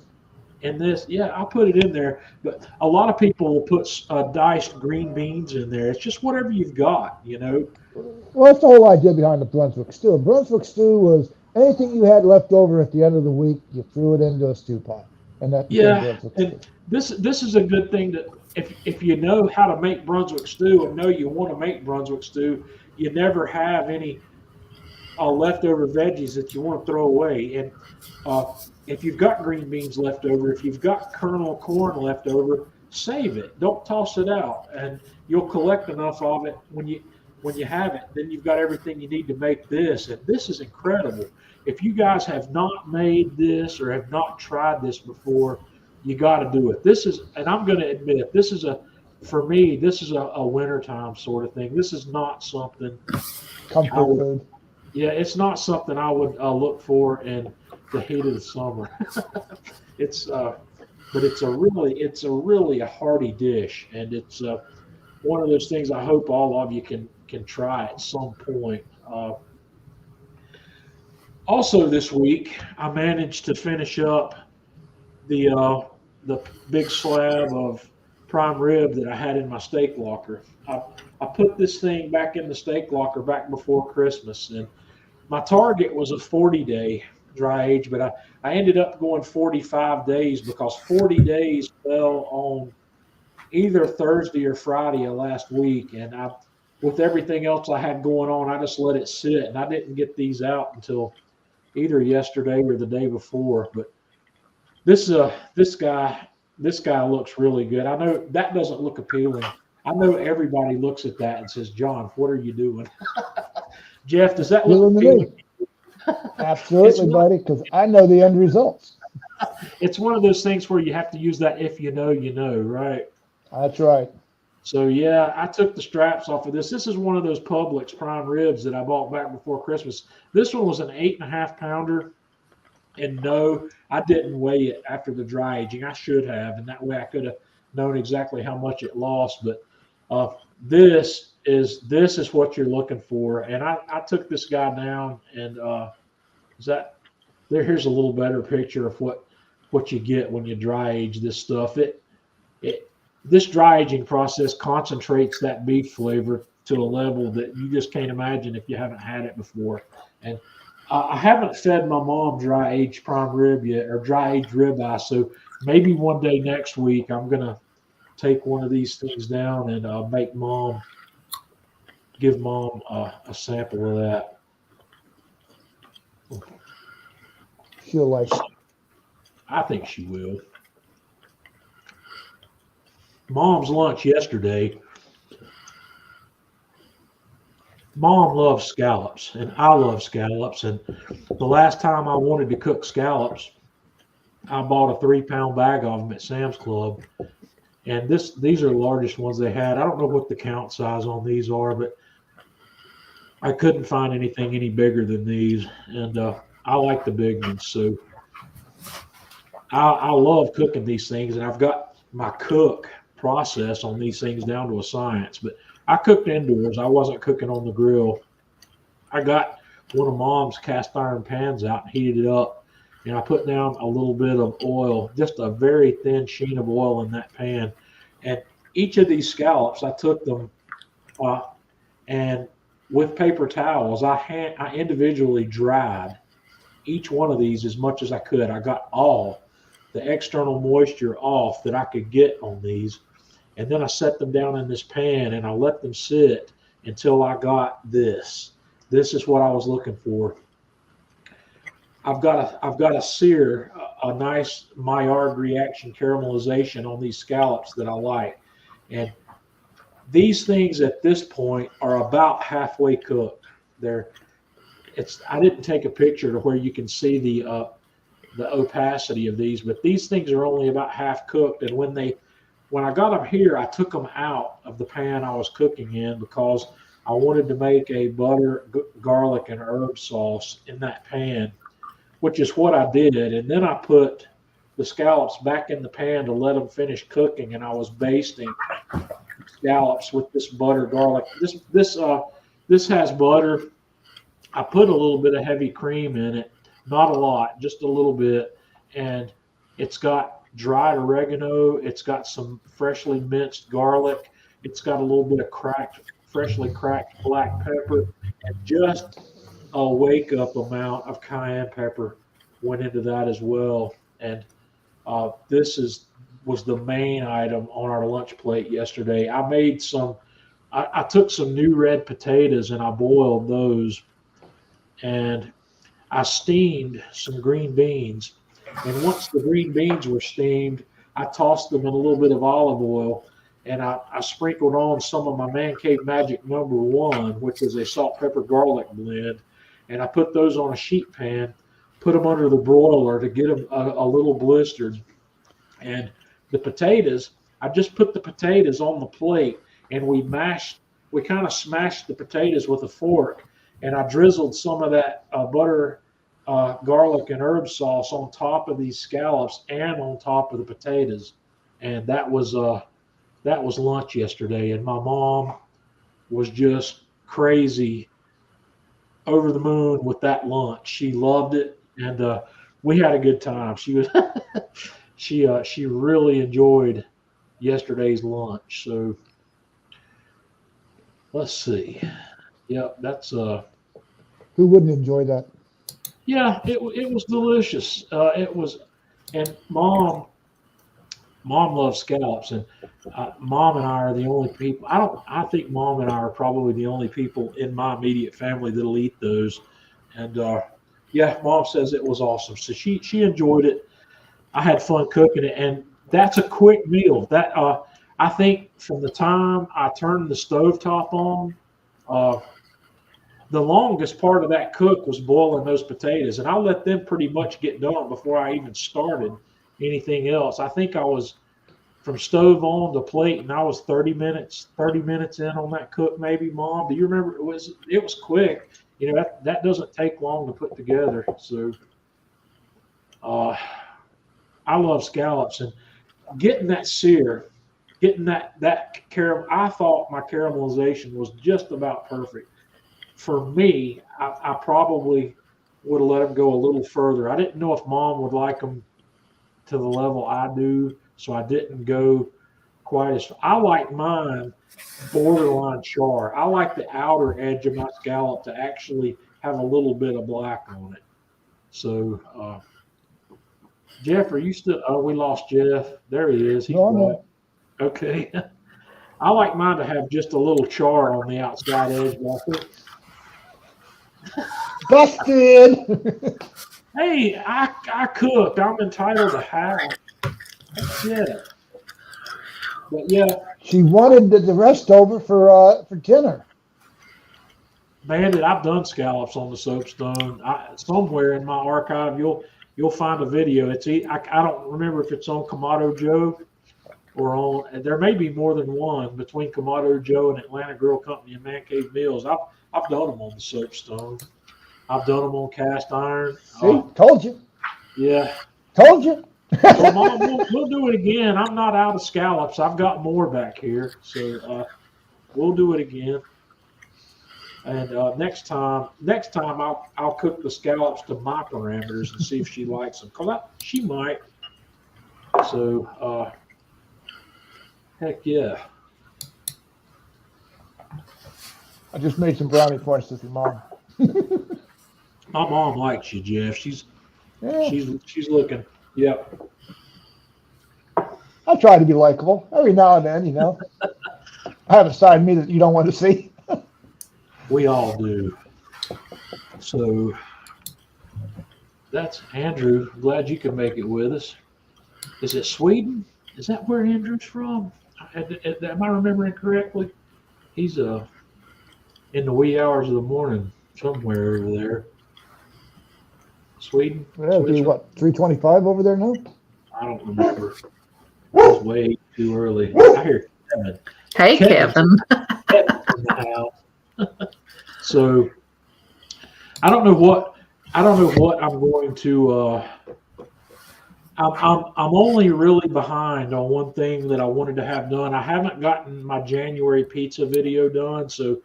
And this, yeah, I put it in there, but a lot of people will put diced green beans in there. It's just whatever you've got, you know. Well, that's the whole idea behind the Brunswick Stew. Brunswick Stew was anything you had left over at the end of the week, you threw it into a stew pot, and that became Brunswick Stew. This is a good thing that if you know how to make Brunswick Stew and know you want to make Brunswick Stew, you never have any leftover veggies that you want to throw away. And if you've got green beans left over, if you've got kernel corn left over, save it. Don't toss it out, and you'll collect enough of it when you have it. Then you've got everything you need to make this, and this is incredible. If you guys have not made this or have not tried this before, you got to do it. This is, and I'm going to admit, for me, this is a wintertime sort of thing. This is not something comfort food. Yeah, it's not something I would look for in the heat of the summer. But it's a really hearty dish, and it's one of those things I hope all of you can try at some point. Also this week, I managed to finish up the big slab of prime rib that I had in my steak locker. I put this thing back in the steak locker back before Christmas, and my target was a 40-day dry age, but I ended up going 45 days because 40 days fell on either Thursday or Friday of last week. And with everything else I had going on, I just let it sit, and I didn't get these out until either yesterday or the day before. But this guy looks really good. I know that doesn't look appealing. I know everybody looks at that and says, "John, what are you doing?" Jeff, does that look appealing? Absolutely, buddy, because I know the end results. It's one of those things where you have to use that if you know, right? That's right. So, yeah, I took the straps off of this. This is one of those Publix prime ribs that I bought back before Christmas. This one was an 8.5 pounder. And no, I didn't weigh it after the dry aging. I should have, and that way I could have known exactly how much it lost. But this is what you're looking for. And I took this guy down, and here's a little better picture of what you get when you dry age this stuff. This dry aging process concentrates that beef flavor to a level that you just can't imagine if you haven't had it before. And I haven't fed my mom dry aged prime rib yet, or dry aged ribeye. So maybe one day next week I'm gonna take one of these things down and give mom a sample of that. She'll like it. I think she will. Mom's lunch yesterday. Mom loves scallops, and I love scallops. And the last time I wanted to cook scallops, I bought a 3-pound bag of them at Sam's Club. And these are the largest ones they had. I don't know what the count size on these are, but I couldn't find anything any bigger than these. And I like the big ones. So I love cooking these things, and I've got my cook process on these things down to a science. But I cooked indoors. I wasn't cooking on the grill. I got one of Mom's cast iron pans out and heated it up, and I put down a little bit of oil, just a very thin sheen of oil in that pan. And each of these scallops, I took them and with paper towels, I individually dried each one of these as much as I could. I got all the external moisture off that I could get on these. And then I set them down in this pan, and I let them sit until I got this. This is what I was looking for. I've got a sear, a nice Maillard reaction caramelization on these scallops that I like, and these things at this point are about halfway cooked. I didn't take a picture to where you can see the opacity of these, but these things are only about half cooked. And when I got them here, I took them out of the pan I was cooking in because I wanted to make a butter, garlic, and herb sauce in that pan, which is what I did. And then I put the scallops back in the pan to let them finish cooking, and I was basting scallops with this butter, garlic. This has butter. I put a little bit of heavy cream in it, not a lot, just a little bit, and it's got dried oregano. It's got some freshly minced garlic. It's got a little bit of freshly cracked black pepper, and just a wake-up amount of cayenne pepper went into that as well. And this was the main item on our lunch plate yesterday. I took some new red potatoes and I boiled those, and I steamed some green beans. And once the green beans were steamed, I tossed them in a little bit of olive oil, and I sprinkled on some of my Man Cave Magic #1, which is a salt, pepper, garlic blend. And I put those on a sheet pan, put them under the broiler to get them a little blistered. And the potatoes, I just put the potatoes on the plate, and we kind of smashed the potatoes with a fork, and I drizzled some of that butter, garlic, and herb sauce on top of these scallops and on top of the potatoes. And that was lunch yesterday, and my mom was just crazy, over the moon with that lunch. She loved it, and we had a good time. She really enjoyed yesterday's lunch. So let's see. Yep, that's Who wouldn't enjoy that? yeah, it was delicious. It was, and mom loves scallops, and mom and I are the only people. I think mom and I are probably the only people in my immediate family that'll eat those. And yeah, mom says it was awesome. So she enjoyed it. I had fun cooking it, and that's a quick meal. That I think from the time I turned the stovetop on, the longest part of that cook was boiling those potatoes, and I let them pretty much get done before I even started anything else. I think I was from stove on to plate, and I was 30 minutes in on that cook, maybe. Mom, do you remember? It was quick. You know, that doesn't take long to put together. So I love scallops, and getting that sear, getting that caramel. I thought my caramelization was just about perfect. For me, I probably would have let them go a little further. I didn't know if mom would like them to the level I do, so I didn't go quite as. I like mine borderline char. I like the outer edge of my scallop to actually have a little bit of black on it. So, Jeff, are you still? Oh, we lost Jeff. There he is. He's back. Okay. I like mine to have just a little char on the outside edge. Busted. Hey, I cooked. I'm entitled to have. Yeah. But yeah. She wanted the rest over for dinner. Bandit, I've done scallops on the soapstone. Somewhere in my archive, you'll find a video. I don't remember if it's on Kamado Joe or on. There may be more than one between Kamado Joe and Atlanta Grill Company and Man Cave Mills. I've done them on the soapstone. I've done them on cast iron. See, told you. Yeah. Told you. Well, Mom, we'll do it again. I'm not out of scallops. I've got more back here, so we'll do it again. And next time I'll cook the scallops to my parameters and see if she likes them. Cause she might. So heck yeah. I just made some brownie points with your mom. My mom likes you, Jeff. She's looking. Yep. I try to be likable every now and then, you know. I have a side of me that you don't want to see. We all do. So That's Andrew. Glad you could make it with us. Is it Sweden? Is that where Andrew's from? Am I remembering correctly? He's in the wee hours of the morning somewhere over there. Sweden? It'd be Switzerland? what, 325 over there now? I don't remember. It's way too early. I hear Kevin. Hey, Kevin. Kevin's in the house. So I don't know what I'm going to. I'm only really behind on one thing that I wanted to have done. I haven't gotten my January pizza video done, so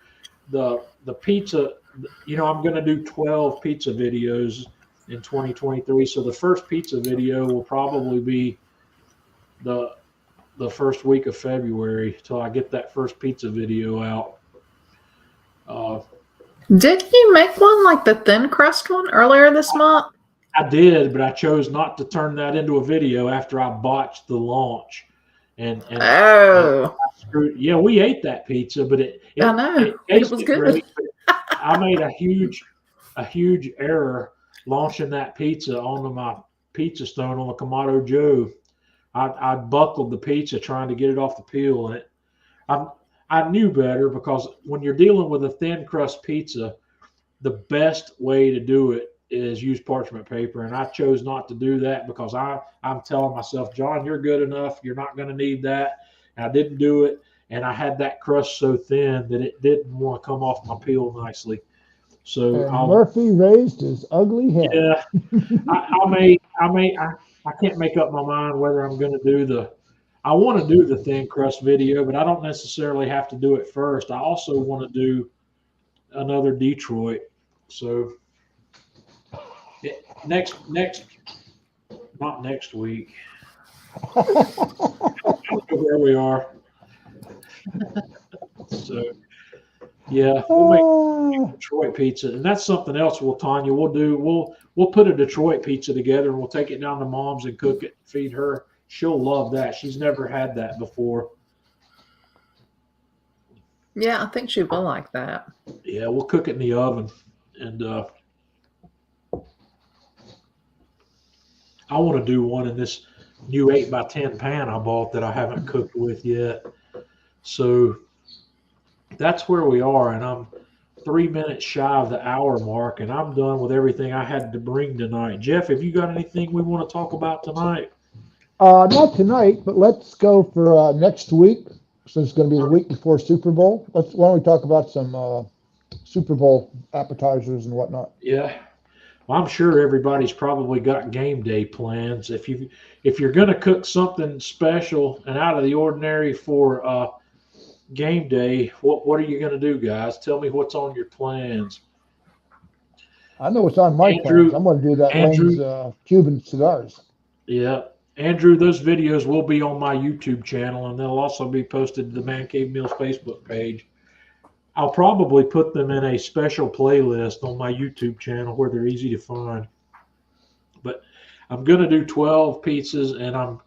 the pizza. I'm going to do 12 pizza videos in 2023. So the first pizza video will probably be the first week of February till I get that first pizza video out. Didn't you make one like the thin crust one earlier this month? I did, but I chose not to turn that into a video after I botched the launch. And Oh, yeah, we ate that pizza, but I know. it It was tasted good. great. I made a huge error launching that pizza onto my pizza stone on the Kamado Joe. I buckled the pizza trying to get it off the peel, and I knew better, because when you're dealing with a thin crust pizza, the best way to do it is use parchment paper, and I chose not to do that because I'm telling myself, John, you're good enough. You're not going to need that. And I didn't do it, and I had that crust so thin that it didn't want to come off my peel nicely. So And Murphy raised his ugly head. Yeah, I can't make up my mind whether I'm going to do I want to do the thin crust video, but I don't necessarily have to do it first. I also want to do another Detroit. So not next week. I don't know where we are. So yeah, we'll make Detroit pizza, and that's something else. Tanya, we'll put a Detroit pizza together, and we'll take it down to Mom's and cook it, feed her. She'll love that. She's never had that before. Yeah, I think she will like that. Yeah, we'll cook it in the oven, and I want to do one in this new 8x10 pan I bought that I haven't cooked with yet. So that's where we are, and I'm 3 minutes shy of the hour mark, and I'm done with everything I had to bring tonight. Jeff, have you got anything we want to talk about tonight? Not tonight, but let's go for next week. So it's going to be the week before Super Bowl. Why don't we talk about some Super Bowl appetizers and whatnot? Yeah. Well, I'm sure everybody's probably got game day plans. If you're going to cook something special and out of the ordinary for game day, what are you going to do, guys? Tell me what's on your plans. I know what's on my plans. I'm going to do that Lane's Cuban cigars. Yeah. Andrew, those videos will be on my YouTube channel, and they'll also be posted to the Man Cave Meals Facebook page. I'll probably put them in a special playlist on my YouTube channel where they're easy to find. But I'm going to do 12 pizzas, and I'm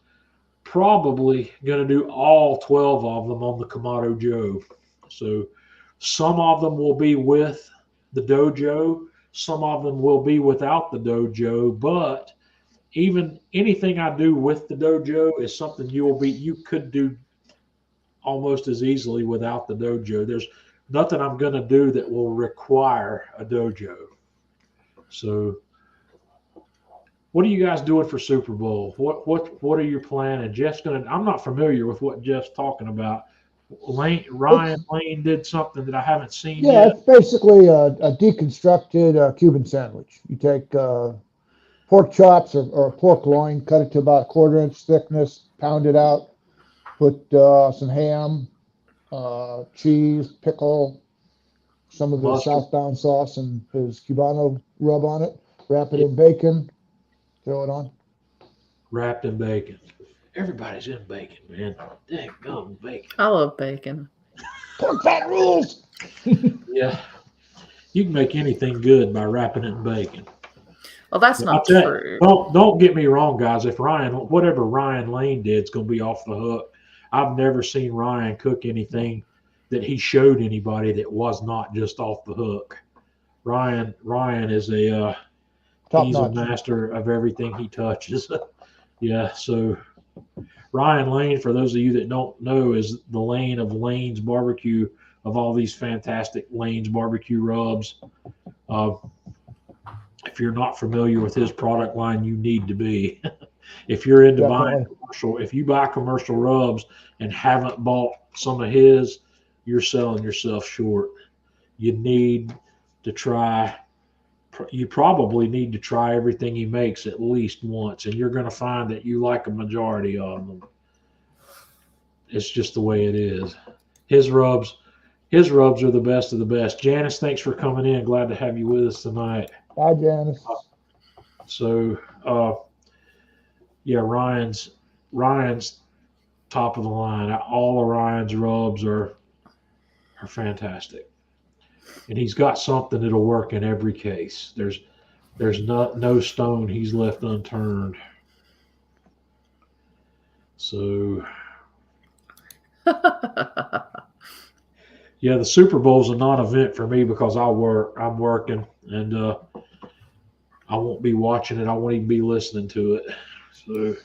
probably going to do all 12 of them on the Kamado Joe. So some of them will be with the dojo. Some of them will be without the dojo, but even anything I do with the dojo is something you could do almost as easily without the dojo. There's nothing I'm going to do that will require a dojo. So what are you guys doing for Super Bowl? What are you planning? Jeff's I'm not familiar with what Jeff's talking about. Ryan Lane did something that I haven't seen yet. Yeah, it's basically a deconstructed Cuban sandwich. You take pork chops or pork loin, cut it to about 1/4 inch thickness, pound it out, put some ham, cheese, pickle, some of the southbound sauce, and his Cubano rub on it. Wrap it in bacon, throw it on. Wrapped in bacon. Everybody's in bacon, man. Dang gum bacon. I love bacon. Pork fat rules. Yeah. You can make anything good by wrapping it in bacon. Well, that's not true. Don't get me wrong, guys. If whatever Ryan Lane did is going to be off the hook. I've never seen Ryan cook anything that he showed anybody that was not just off the hook. Ryan is a Top he's a notch. master of everything he touches. Yeah, so Ryan Lane, for those of you that don't know, is the Lane of Lane's Barbecue, of all these fantastic Lane's barbecue rubs. If you're not familiar with his product line, you need to be. If you're into buying commercial, if you buy commercial rubs and haven't bought some of his, you're selling yourself short. You need to try. You probably need to try everything he makes at least once, and you're going to find that you like a majority of them. It's just the way it is. His rubs are the best of the best. Janice, thanks for coming in. Glad to have you with us tonight. Bye, Janice. So, yeah, Ryan's top of the line. All of Ryan's rubs are fantastic, and he's got something that'll work in every case. There's no stone he's left unturned. So, yeah, the Super Bowl's a non-event for me because I'm working, and I won't be watching it. I won't even be listening to it. So,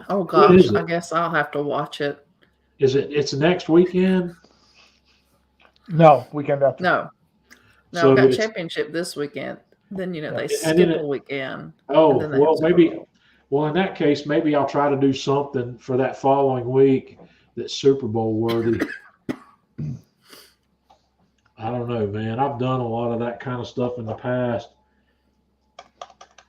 oh gosh, I guess I'll have to watch it. It's next weekend? No, weekend after. No, So I've got championship this weekend. Then they skip a weekend. Oh, well, maybe. Well, in that case, maybe I'll try to do something for that following week that's Super Bowl worthy. I don't know, man. I've done a lot of that kind of stuff in the past.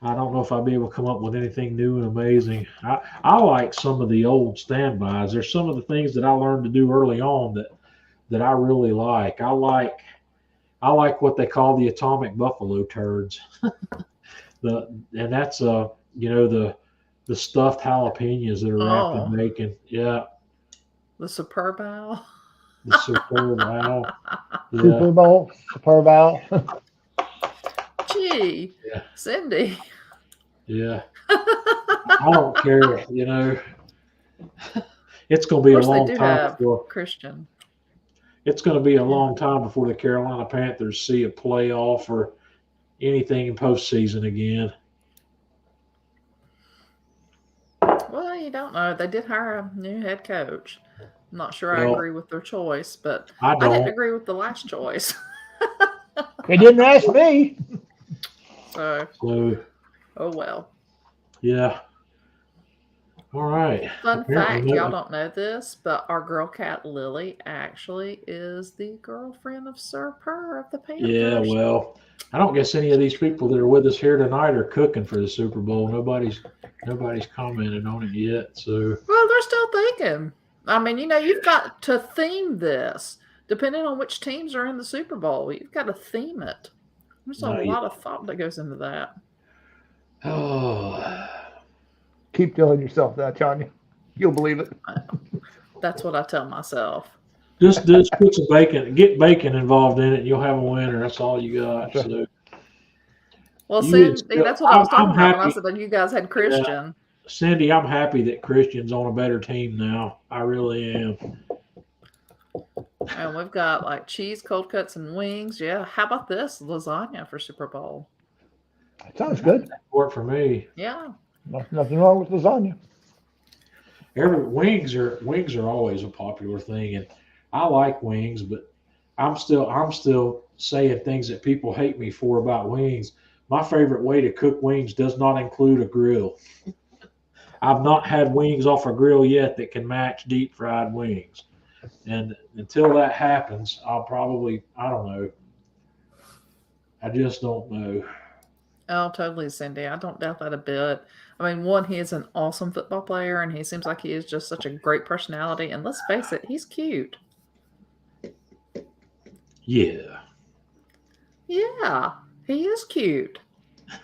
I don't know if I'll be able to come up with anything new and amazing. I like some of the old standbys. There's some of the things that I learned to do early on that I really like. I like what they call the atomic buffalo turds. And that's the stuffed jalapenos that are wrapped in bacon. Yeah. The Superb Owl. The Superb Owl. Yeah. Superb Owl. Gee, yeah. Cindy. Yeah. I don't care, It's going to be a long time before Christian. It's going to be a long time before the Carolina Panthers see a playoff or anything in postseason again. Well, you don't know. They did hire a new head coach. I'm not sure I agree with their choice, but I didn't agree with the last choice. They didn't ask me. So, oh well. Yeah. All right. Fun fact, y'all don't know this, but our girl cat Lily actually is the girlfriend of Sir Purr of the Panthers. Yeah, well, I don't guess any of these people that are with us here tonight are cooking for the Super Bowl. Nobody's commented on it yet. So well, they're still thinking. I mean, you've got to theme this. Depending on which teams are in the Super Bowl, you've got to theme it. There's a lot of thought that goes into that. Oh. Keep telling yourself that, Tanya. You'll believe it. That's what I tell myself. Just put some bacon, get bacon involved in it, and you'll have a winner. That's all you got. So. Well, Cindy, that's what I was talking about when I said that you guys had Christian. Yeah. Cindy, I'm happy that Christian's on a better team now. I really am. And we've got like cheese, cold cuts, and wings. Yeah. How about this? Lasagna for Super Bowl. That sounds good. Work for me. Yeah. Nothing wrong with lasagna. Wings are always a popular thing, and I like wings, but I'm still saying things that people hate me for about wings. My favorite way to cook wings does not include a grill. I've not had wings off a grill yet that can match deep fried wings. And until that happens, I don't know. I just don't know. Oh, totally, Cindy. I don't doubt that a bit. I mean, one, he is an awesome football player, and he seems like he is just such a great personality. And let's face it, he's cute. Yeah. Yeah, he is cute.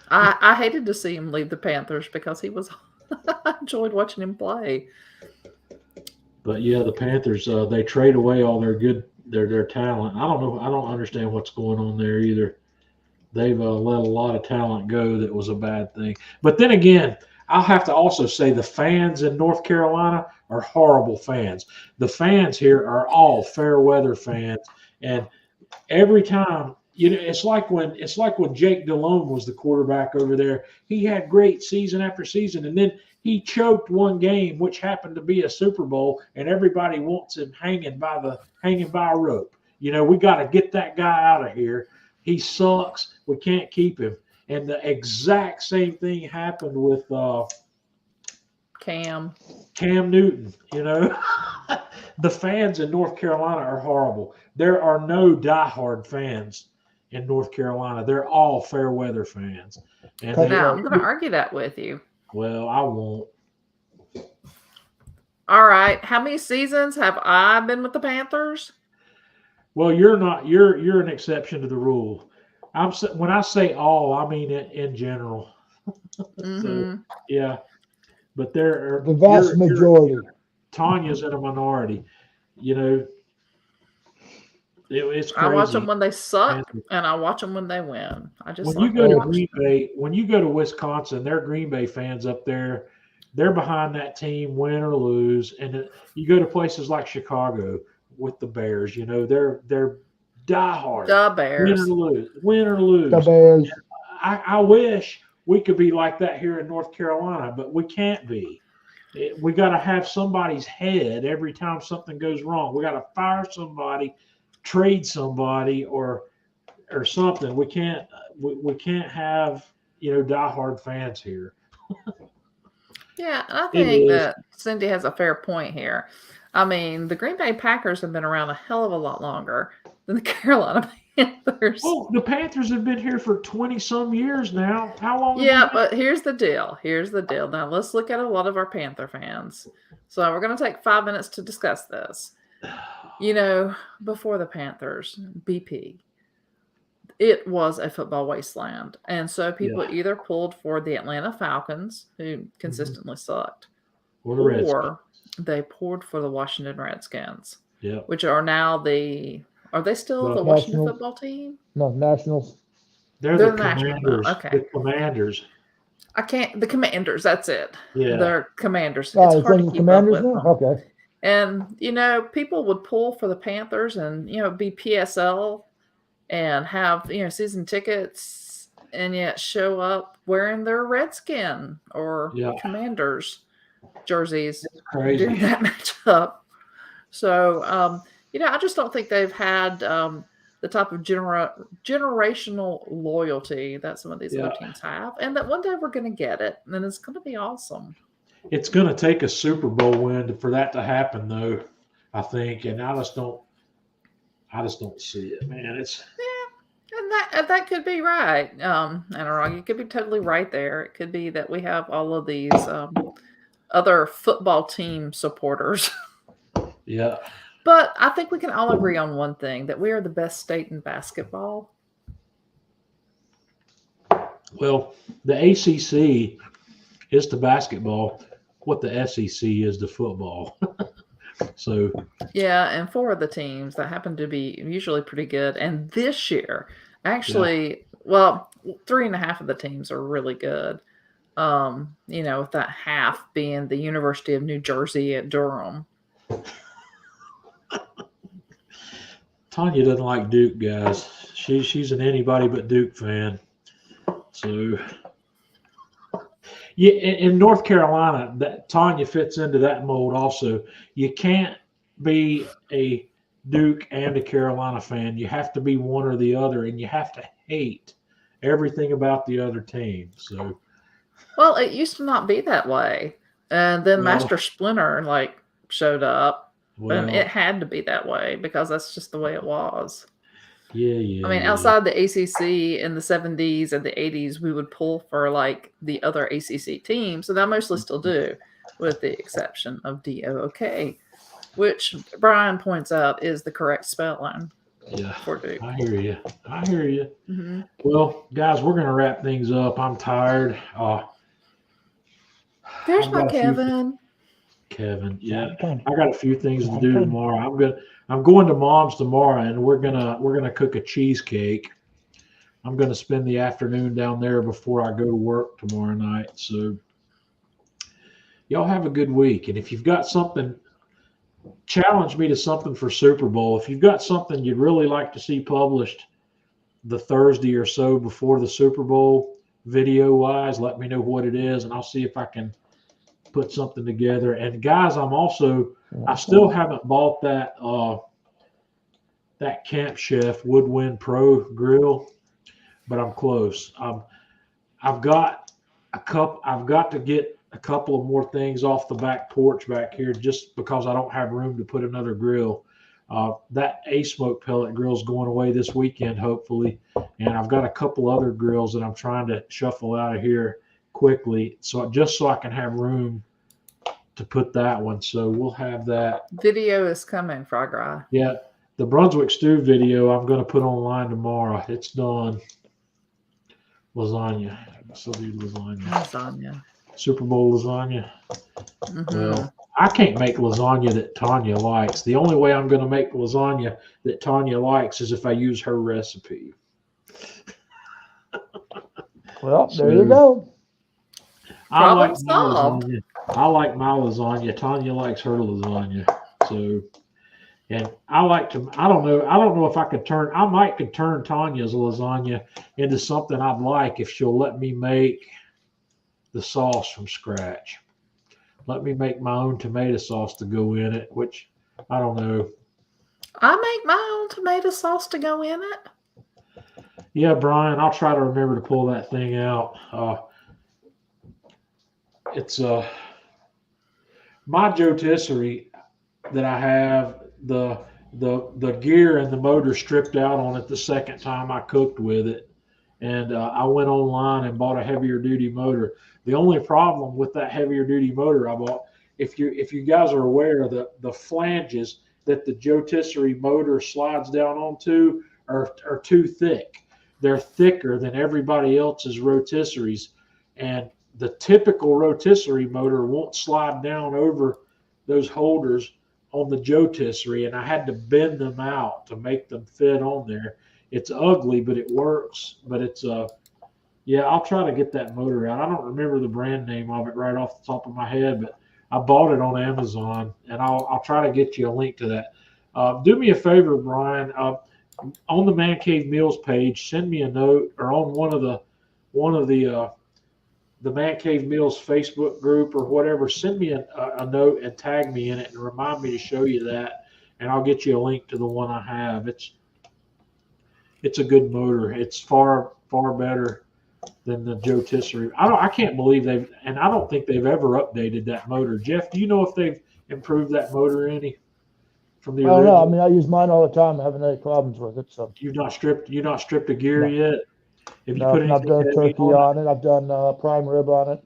I hated to see him leave the Panthers because he was I enjoyed watching him play. But yeah, the Panthers, they trade away all their talent. I don't know. I don't understand what's going on there either. They've let a lot of talent go that was a bad thing. But then again, I'll have to also say the fans in North Carolina are horrible fans. The fans here are all fair weather fans. And every time You know, it's like when Jake Delhomme was the quarterback over there. He had great season after season, and then he choked one game, which happened to be a Super Bowl, and everybody wants him hanging by a rope. You know, we got to get that guy out of here. He sucks. We can't keep him. And the exact same thing happened with Cam Newton. You know, the fans in North Carolina are horrible. There are no diehard fans in North Carolina. They're all fair weather fans. And now I'm going to argue that with you. Well, I won't. All right. How many seasons have I been with the Panthers? Well, you're not. You're an exception to the rule. When I say all, I mean it in general. So, yeah, but there are the vast majority. Tanya's in a minority. You know, it's crazy. I watch them when they suck, and I watch them when they win. I just when you go to Green Bay, when you go to Wisconsin, they're Green Bay fans up there. They're behind that team, win or lose. And you go to places like Chicago with the Bears. You know, they're diehard. The Bears. Win or lose. The Bears. I wish we could be like that here in North Carolina, but we can't be. We got to have somebody's head every time something goes wrong. We got to fire somebody, trade somebody, or something. We can't have, you know, diehard fans here. Yeah, I think that Cindy has a fair point here. I mean, the Green Bay Packers have been around a hell of a lot longer than the Carolina Panthers. Well, the Panthers have been here for 20-some years now. How long? Yeah, but here's the deal. Now, let's look at a lot of our Panther fans. So we're going to take 5 minutes to discuss this. You know, before the Panthers, BP, it was a football wasteland. And so people either pulled for the Atlanta Falcons, who consistently sucked, or they poured for the Washington Redskins, which are now are they still the Washington football team? No, Nationals. They're the Commanders. Okay. The Commanders. The Commanders, that's it. Yeah. They're Commanders. It's hard to keep Commanders up with them. Okay. And, you know, people would pull for the Panthers and, you know, be PSL and have, you know, season tickets and yet show up wearing their Redskin or Commanders jerseys during that matchup. So, you know, I just don't think they've had the type of generational loyalty that some of these other teams have, and that one day we're going to get it, and it's going to be awesome. It's going to take a Super Bowl win for that to happen, though, I think, and I just don't see it, man. And that could be right. And you could be totally right there. It could be that we have all of these other football team supporters. Yeah. But I think we can all agree on one thing, that we are the best state in basketball. Well, the ACC is to basketball what the SEC is to football. So yeah, and 4 of the teams that happen to be usually pretty good. And this year, actually, 3.5 of the teams are really good. You know, with that half being the University of New Jersey at Durham. Tanya doesn't like Duke, guys. She's an anybody but Duke fan. So, yeah, in North Carolina, that Tanya fits into that mold also. You can't be a Duke and a Carolina fan. You have to be one or the other, and you have to hate everything about the other team. So, well, it used to not be that way, and then Master Splinter showed up. And it had to be that way because that's just the way it was. Yeah. I mean, outside the ACC in the 70s and the 80s, we would pull for the other ACC teams, and I mostly still do, with the exception of DOOK, which Brian points out is the correct spelling. Yeah, for Duke. I hear you. Mm-hmm. Well, guys, we're going to wrap things up. I'm tired. There's my Kevin. Kevin, yeah, I got a few things to do tomorrow. I'm going to Mom's tomorrow, and we're gonna cook a cheesecake. I'm gonna spend the afternoon down there before I go to work tomorrow night. So, y'all have a good week, and if you've got something, challenge me to something for Super Bowl. If you've got something you'd really like to see published, the Thursday or so before the Super Bowl, video wise. Let me know what it is, and I'll see if I can put something together. And guys, I still haven't bought that that Camp Chef Woodwind Pro grill, but I'm close. I've got to get a couple of more things off the back porch back here, just because I don't have room to put another grill. That A-Smoke pellet grill is going away this weekend, hopefully, and I've got a couple other grills that I'm trying to shuffle out of here quickly, so I can have room to put that one. So we'll have that. Video is coming, Frog Eye. Yeah, the Brunswick Stew video I'm going to put online tomorrow. It's done. Lasagna. So do lasagna. Super Bowl lasagna. Mm-hmm. Well, I can't make lasagna that Tanya likes. The only way I'm going to make lasagna that Tanya likes is if I use her recipe. Well, there you go. I like my lasagna. Tanya likes her lasagna. So, and I don't know if I could turn Tanya's lasagna into something I'd like if she'll let me make the sauce from scratch. Let me make my own tomato sauce to go in it, which I don't know. I make my own tomato sauce to go in it. Yeah, Brian, I'll try to remember to pull that thing out. It's my rotisserie that I have, the gear and the motor stripped out on it the second time I cooked with it, and I went online and bought a heavier duty motor. The only problem with that heavier duty motor I bought, if you guys are aware, the flanges that the rotisserie motor slides down onto are too thick. They're thicker than everybody else's rotisseries, and the typical rotisserie motor won't slide down over those holders on the rotisserie, and I had to bend them out to make them fit on there. It's ugly, but it works. But it's yeah, I'll try to get that motor out. I don't remember the brand name of it right off the top of my head, but I bought it on Amazon, and I'll try to get you a link to that. Do me a favor, Brian. On the Man Cave Meals page, send me a note, or on one of the Man Cave Meals Facebook group or whatever. Send me a note and tag me in it and remind me to show you that, and I'll get you a link to the one I have. It's a good motor. It's far better than the rotisserie. I can't believe I don't think they've ever updated that motor. Jeff, do you know if they've improved that motor any from the original? I don't know. I mean, I use mine all the time. I haven't had any problems with it. So you've not stripped a gear yet? Have you no, put I've done turkey on it. I've done prime rib on it.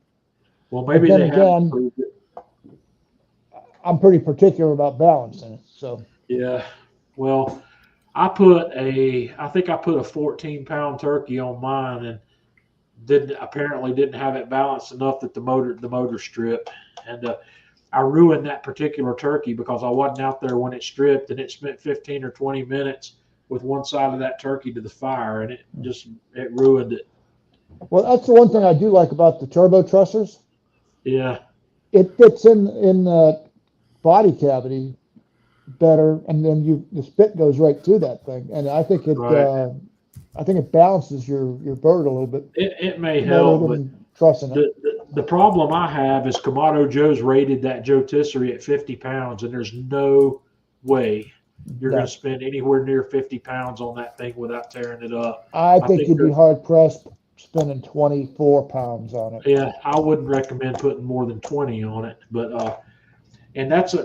Well, maybe they have improved it. I'm pretty particular about balancing it. So yeah. Well, I think I put a 14-pound turkey on mine and apparently didn't have it balanced enough that the motor stripped, and I ruined that particular turkey because I wasn't out there when it stripped, and it spent 15 or 20 minutes with one side of that turkey to the fire, and it ruined it. Well, that's the one thing I do like about the turbo trussers. Yeah, it fits in the body cavity better, and then the spit goes right through that thing, and I think it. Right. I think it balances your bird a little bit. It may help, but the problem I have is Kamado Joe's rated that rotisserie at 50 pounds, and there's no way you're going to spend anywhere near 50 pounds on that thing without tearing it up. I think you'd be hard pressed spending 24 pounds on it. Yeah, I wouldn't recommend putting more than 20 on it, but and that's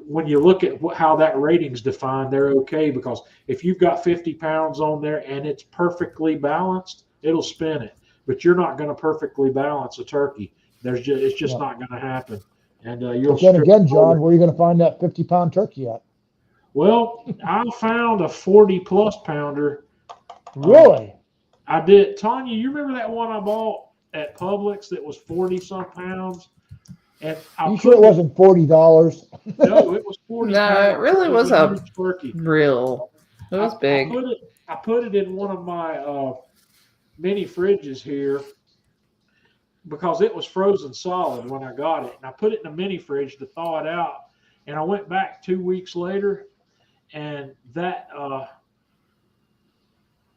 when you look at how that rating's defined, they're okay, because if you've got 50 pounds on there and it's perfectly balanced, it'll spin it. But you're not going to perfectly balance a turkey. It's just not going to happen. And you'll. But then again, John, where are you going to find that 50-pound turkey at? Well, I found a 40-plus pounder. Really? I did. Tanya, you remember that one I bought at Publix that was 40-some pounds? And you sure it wasn't $40? No, it was 40. No, it really was a turkey. Real. It was big. I put it in one of my mini fridges here because it was frozen solid when I got it, and I put it in a mini fridge to thaw it out. And I went back 2 weeks later, and that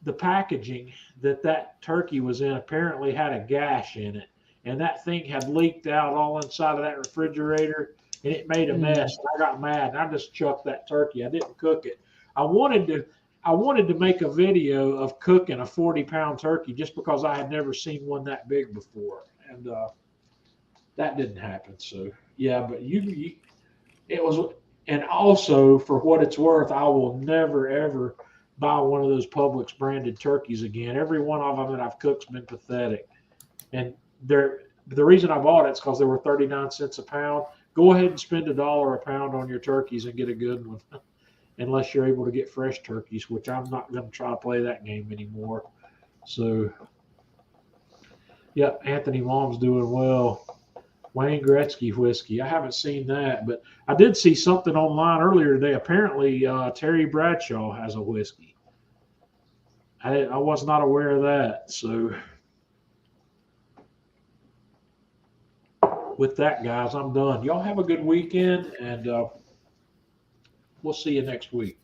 the packaging that turkey was in apparently had a gash in it, and that thing had leaked out all inside of that refrigerator, and it made a mess. I got mad, and I just chucked that turkey. I didn't cook it. I wanted to make a video of cooking a 40-pound turkey just because I had never seen one that big before, and that didn't happen. So yeah, but it was, and also for what it's worth, I will never ever buy one of those Publix branded turkeys again. Every one of them that I've cooked's been pathetic, and the reason I bought it is because they were 39 cents a pound. Go ahead and spend $1 a pound on your turkeys and get a good one, unless you're able to get fresh turkeys, which I'm not going to try to play that game anymore. So, yep, Anthony Mom's doing well. Wayne Gretzky whiskey. I haven't seen that, but I did see something online earlier today. Apparently, Terry Bradshaw has a whiskey. I was not aware of that. So, with that, guys, I'm done. Y'all have a good weekend, and we'll see you next week.